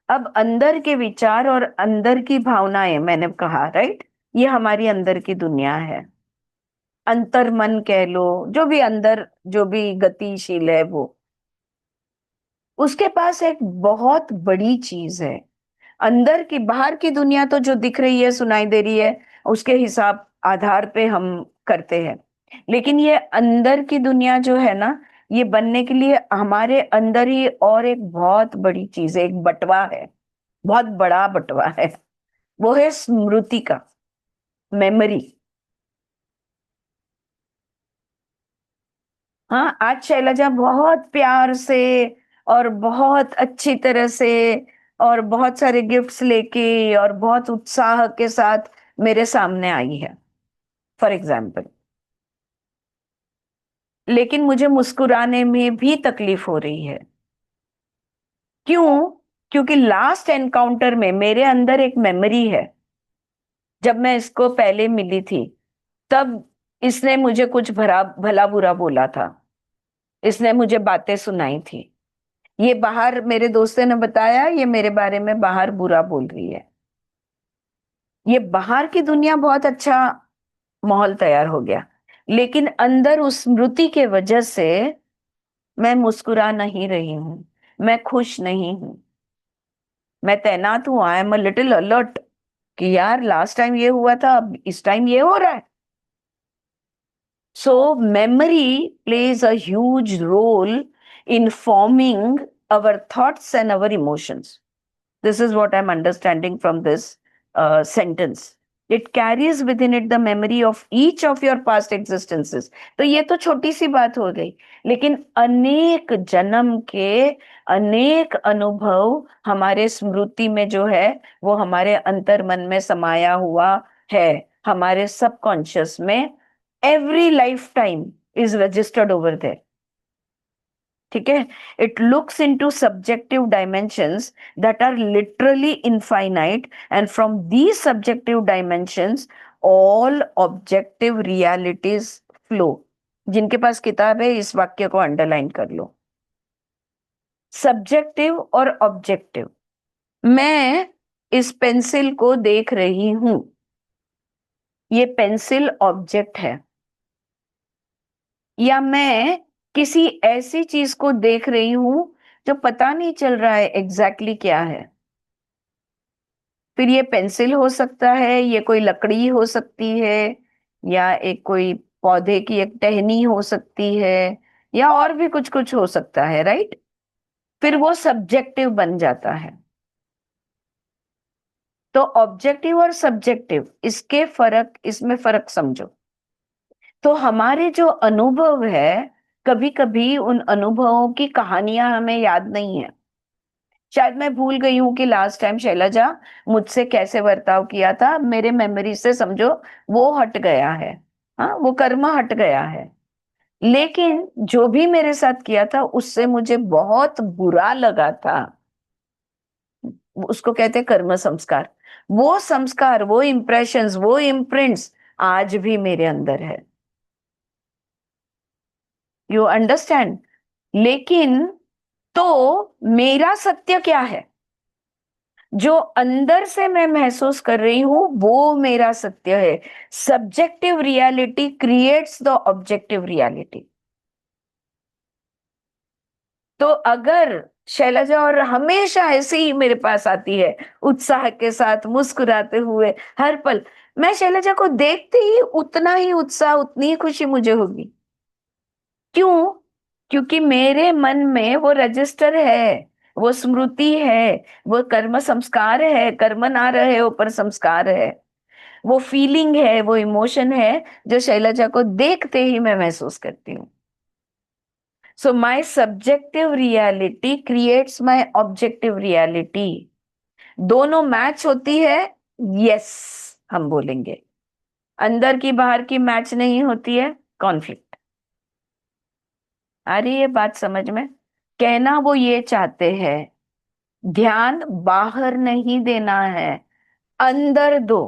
अब अंदर के विचार और अंदर की भावनाएं, मैंने कहा, राइट, ये हमारी अंदर की दुनिया है. अंतर मन कह लो, जो भी अंदर, जो भी गतिशील है, वो उसके पास एक बहुत बड़ी चीज है. अंदर की, बाहर की दुनिया तो जो दिख रही है, सुनाई दे रही है, उसके हिसाब आधार पे हम करते हैं. लेकिन ये अंदर की दुनिया जो है ना, ये बनने के लिए हमारे अंदर ही और एक बहुत बड़ी चीज है, एक बटवा है, बहुत बड़ा बटवा है। वो है स्मृति का, मेमोरी। हाँ, आज शैलजा बहुत प्यार से और बहुत अच्छी तरह से और बहुत सारे गिफ्ट्स लेके और बहुत उत्साह के साथ मेरे सामने आई है, फॉर एग्जाम्पल। लेकिन मुझे मुस्कुराने में भी तकलीफ हो रही है। क्यों? क्योंकि लास्ट एनकाउंटर में मेरे अंदर एक मेमोरी है। जब मैं इसको पहले मिली थी, तब इसने मुझे कुछ भला बुरा बोला था, इसने मुझे बातें सुनाई थी। ये बाहर मेरे दोस्तों ने बताया, ये मेरे बारे में बाहर बुरा बोल रही है। ये बाहर की दुनिया बहुत अच्छा माहौल तैयार हो गया, लेकिन अंदर उस स्मृति के वजह से मैं मुस्कुरा नहीं रही हूं, मैं खुश नहीं हूं, मैं तैनात हूं। I am a little alert कि यार लास्ट टाइम ये हुआ था, अब इस टाइम ये हो रहा है। So memory plays a huge role in forming our thoughts and our emotions. This is what I'm understanding from this sentence. It carries within it the memory of each of your past existences. तो ये तो छोटी सी बात हो गई, लेकिन अनेक जन्म के अनेक अनुभव हमारे स्मृति में जो है, वो हमारे अंतर मन में समाया हुआ है, हमारे सबकॉन्शियस में। Every lifetime is registered over there. ठीक है? It looks into subjective dimensions that are literally infinite, and from these subjective dimensions all objective realities flow. जिनके पास किताब है, इस वाक्य को अंडरलाइन कर लो। सब्जेक्टिव और ऑब्जेक्टिव। मैं इस पेंसिल को देख रही हूं, ये पेंसिल ऑब्जेक्ट है। या मैं किसी ऐसी चीज को देख रही हूं जो पता नहीं चल रहा है एग्जैक्टली क्या है। फिर ये पेंसिल हो सकता है, ये कोई लकड़ी हो सकती है, या एक कोई पौधे की एक टहनी हो सकती है, या और भी कुछ कुछ हो सकता है, राइट? फिर वो सब्जेक्टिव बन जाता है। तो ऑब्जेक्टिव और सब्जेक्टिव, इसमें फर्क समझो। तो हमारे जो अनुभव है, कभी कभी उन अनुभवों की कहानियां हमें याद नहीं है। शायद मैं भूल गई हूं कि लास्ट टाइम शैलजा मुझसे कैसे बर्ताव किया था, मेरे मेमोरी से समझो वो हट गया है। हाँ, वो कर्म हट गया है। लेकिन जो भी मेरे साथ किया था, उससे मुझे बहुत बुरा लगा था। उसको कहते हैं कर्म संस्कार। वो संस्कार, वो इम्प्रेशंस, वो इम्प्रिंट्स आज भी मेरे अंदर है। You understand? लेकिन तो मेरा सत्य क्या है? जो अंदर से मैं महसूस कर रही हूं, वो मेरा सत्य है। Subjective reality creates the objective reality. तो अगर शैलजा और हमेशा ऐसे ही मेरे पास आती है, उत्साह के साथ, मुस्कुराते हुए हर पल, मैं शैलजा को देखते ही उतना ही उत्साह, उतनी ही खुशी मुझे होगी। क्यों? क्योंकि मेरे मन में वो रजिस्टर है, वो स्मृति है, वो कर्म संस्कार है, कर्म ना रहे ऊपर संस्कार है, वो फीलिंग है, वो इमोशन है, जो शैलजा को देखते ही मैं महसूस करती हूँ। So my subjective reality creates my objective reality. दोनों मैच होती है, यस, हम बोलेंगे। अंदर की बाहर की मैच नहीं होती है, कॉन्फ्लिक्ट। आ रही है बात समझ में? कहना वो ये चाहते हैं, ध्यान बाहर नहीं देना है, अंदर दो।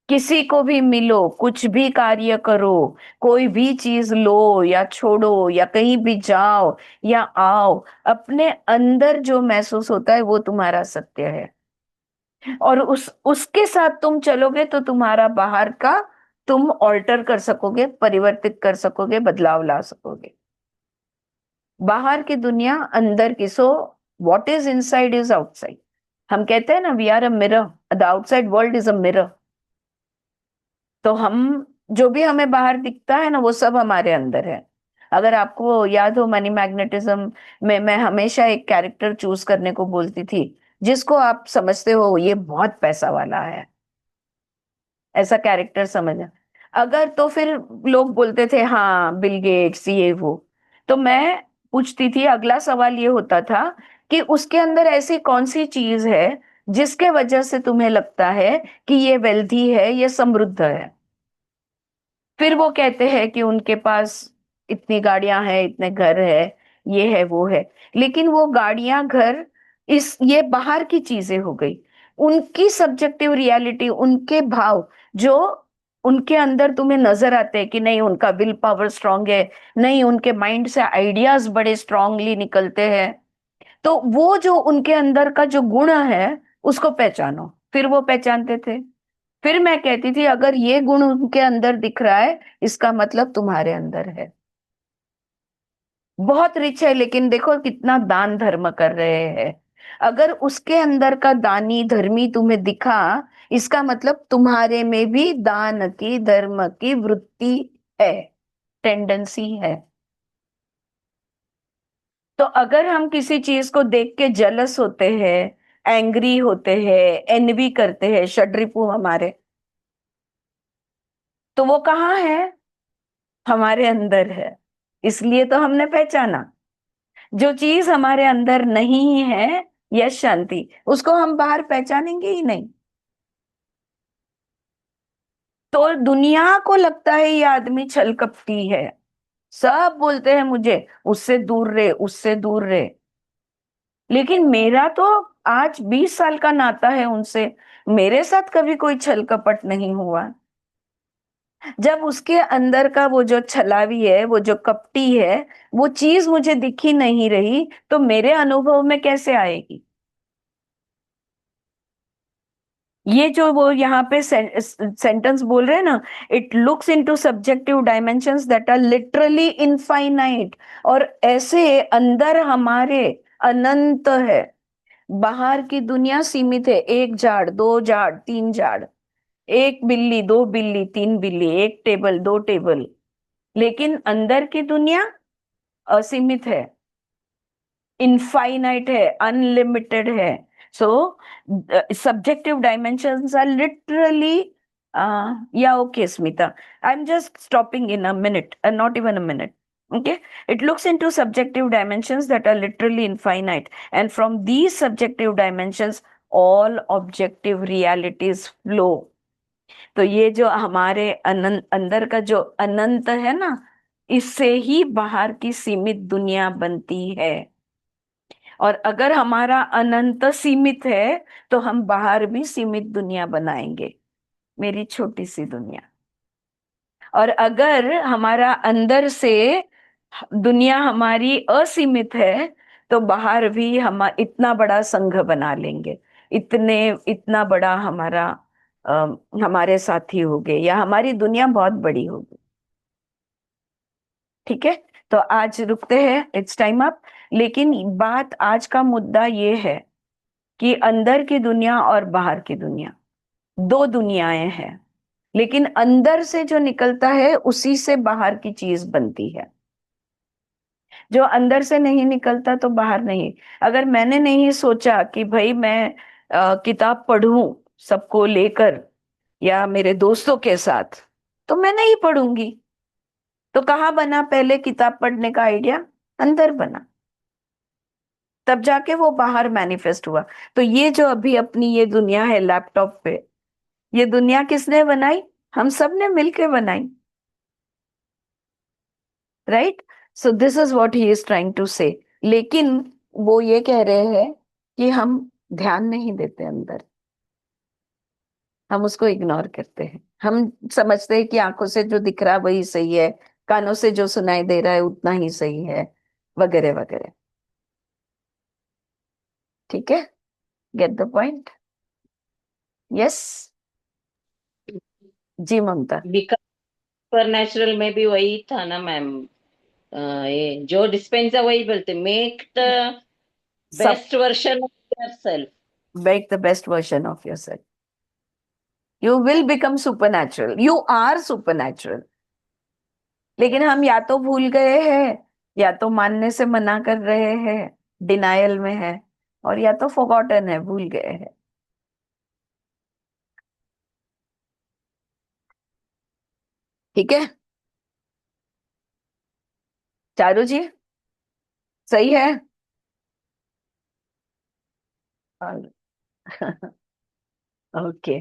किसी को भी मिलो, कुछ भी कार्य करो, कोई भी चीज लो या छोड़ो, या कहीं भी जाओ या आओ, अपने अंदर जो महसूस होता है वो तुम्हारा सत्य है। और उसके साथ तुम चलोगे तो तुम्हारा बाहर का तुम ऑल्टर कर सकोगे, परिवर्तित कर सकोगे, बदलाव ला सकोगे। बाहर की दुनिया अंदर की। So what is inside is outside. हम कहते हैं ना, we are a mirror, the outside world is a mirror. तो हम जो भी हमें बाहर दिखता है ना वो सब हमारे अंदर है। अगर आपको याद हो मनी मैग्नेटिज्म में मैं हमेशा एक कैरेक्टर चूज करने को बोलती थी जिसको आप समझते हो ये बहुत पैसा वाला है, ऐसा कैरेक्टर समझ। अगर तो फिर लोग बोलते थे हाँ बिल गेट्स ये वो, तो मैं पूछती थी, अगला सवाल ये होता था कि उसके अंदर ऐसी कौन सी चीज है जिसके वजह से तुम्हें लगता है कि ये वेल्थी है, ये समृद्ध है। फिर वो कहते हैं कि उनके पास इतनी गाड़ियां हैं, इतने घर है, ये है वो है। लेकिन वो गाड़ियां घर इस ये बाहर की चीजें हो गई, उनकी सब्जेक्टिव रियलिटी, उनके भाव जो उनके अंदर तुम्हें नजर आते हैं कि नहीं उनका विल पावर स्ट्रांग है, नहीं उनके माइंड से आइडियाज बड़े स्ट्रांगली निकलते हैं। तो वो जो उनके अंदर का जो गुण है उसको पहचानो। फिर वो पहचानते थे। फिर मैं कहती थी अगर ये गुण उनके अंदर दिख रहा है इसका मतलब तुम्हारे अंदर है। बहुत रिच है लेकिन देखो कितना दान धर्म कर रहे हैं, अगर उसके अंदर का दानी धर्मी तुम्हें दिखा इसका मतलब तुम्हारे में भी दान की धर्म की वृत्ति है, टेंडेंसी है। तो अगर हम किसी चीज को देख के जलस होते हैं, एंग्री होते हैं, एनवी करते हैं, षड्रिपु हमारे, तो वो कहाँ है? हमारे अंदर है। इसलिए तो हमने पहचाना। जो चीज हमारे अंदर नहीं है, यश शांति, उसको हम बाहर पहचानेंगे ही नहीं। तो दुनिया को लगता है ये आदमी छल कपटी है, सब बोलते हैं मुझे उससे दूर रहे, उससे दूर रहे। लेकिन मेरा तो आज 20 साल का नाता है उनसे, मेरे साथ कभी कोई छल कपट नहीं हुआ। जब उसके अंदर का वो जो छलावी है, वो जो कपटी है, वो चीज मुझे दिखी नहीं रही तो मेरे अनुभव में कैसे आएगी? ये जो वो यहाँ पे सेंटेंस बोल रहे हैं ना, it looks into subjective dimensions that are literally infinite. और ऐसे अंदर हमारे अनंत है, बाहर की दुनिया सीमित है, एक झाड़, दो झाड़, तीन झाड़, एक बिल्ली, दो बिल्ली, तीन बिल्ली, एक टेबल, दो टेबल। लेकिन अंदर की दुनिया असीमित है, इनफाइनाइट है, अनलिमिटेड है। So subjective dimensions are literally या okay Smita, I am just stopping in a minute, not even a minute. Okay, it looks into subjective dimensions that are literally infinite, and from these subjective dimensions all objective realities flow. तो ये जो हमारे अनंत अंदर का जो अनंत है ना, इससे ही बाहर की सीमित दुनिया बनती है। और अगर हमारा अनंत सीमित है तो हम बाहर भी सीमित दुनिया बनाएंगे, मेरी छोटी सी दुनिया। और अगर हमारा अंदर से दुनिया हमारी असीमित है तो बाहर भी हम इतना बड़ा संघ बना लेंगे, इतने इतना बड़ा हमारा अ, हमारे साथी हो गए, या हमारी दुनिया बहुत बड़ी होगी। ठीक है, तो आज रुकते हैं, इट्स टाइम अप। लेकिन बात आज का मुद्दा ये है कि अंदर की दुनिया और बाहर की दुनिया, दो दुनियाएं हैं। लेकिन अंदर से जो निकलता है उसी से बाहर की चीज बनती है। जो अंदर से नहीं निकलता तो बाहर नहीं। अगर मैंने नहीं सोचा कि भाई मैं किताब पढ़ूं सबको लेकर या मेरे दोस्तों के साथ, तो मैं नहीं पढ़ूंगी। तो कहाँ बना पहले किताब पढ़ने का आइडिया? अंदर बना, तब जाके वो बाहर मैनिफेस्ट हुआ। तो ये जो अभी अपनी ये दुनिया है लैपटॉप पे, ये दुनिया किसने बनाई? हम सब ने मिलके बनाई, right? So this is what he is trying to say. लेकिन वो ये कह रहे हैं कि हम ध्यान नहीं देते अंदर, हम उसको इग्नोर करते हैं। हम समझते हैं कि आंखों से जो दिख रहा है वही सही है, कानों से जो सुनाई दे रहा है उतना ही सही है, वगैरह वगैरह। ठीक है, get the point? Yes ji Mamta. Because पर नेचुरल में भी वही था ना मैम। ये जो डिस्पेंसर वही बोलते, make the sub best version of your self. Make the best version of yourself. You will become supernatural. You are supernatural. लेकिन हम या तो भूल गए हैं, या तो मानने से मना कर रहे हैं, डिनायल में है, और या तो फॉरगॉटन है, भूल गए हैं. ठीक है चारू जी, सही है. Okay,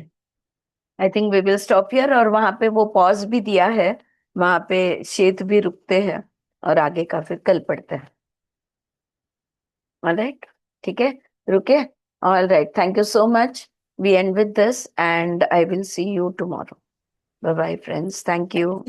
I think we will stop here. और वहां पे वो पॉज भी दिया है, वहां पे शेत भी रुकते हैं और आगे का फिर कल पढ़ते हैं. ऑलराइट, ठीक है, रुके. Alright, thank you so much. We end with this and I will see you tomorrow. Bye bye friends, thank you.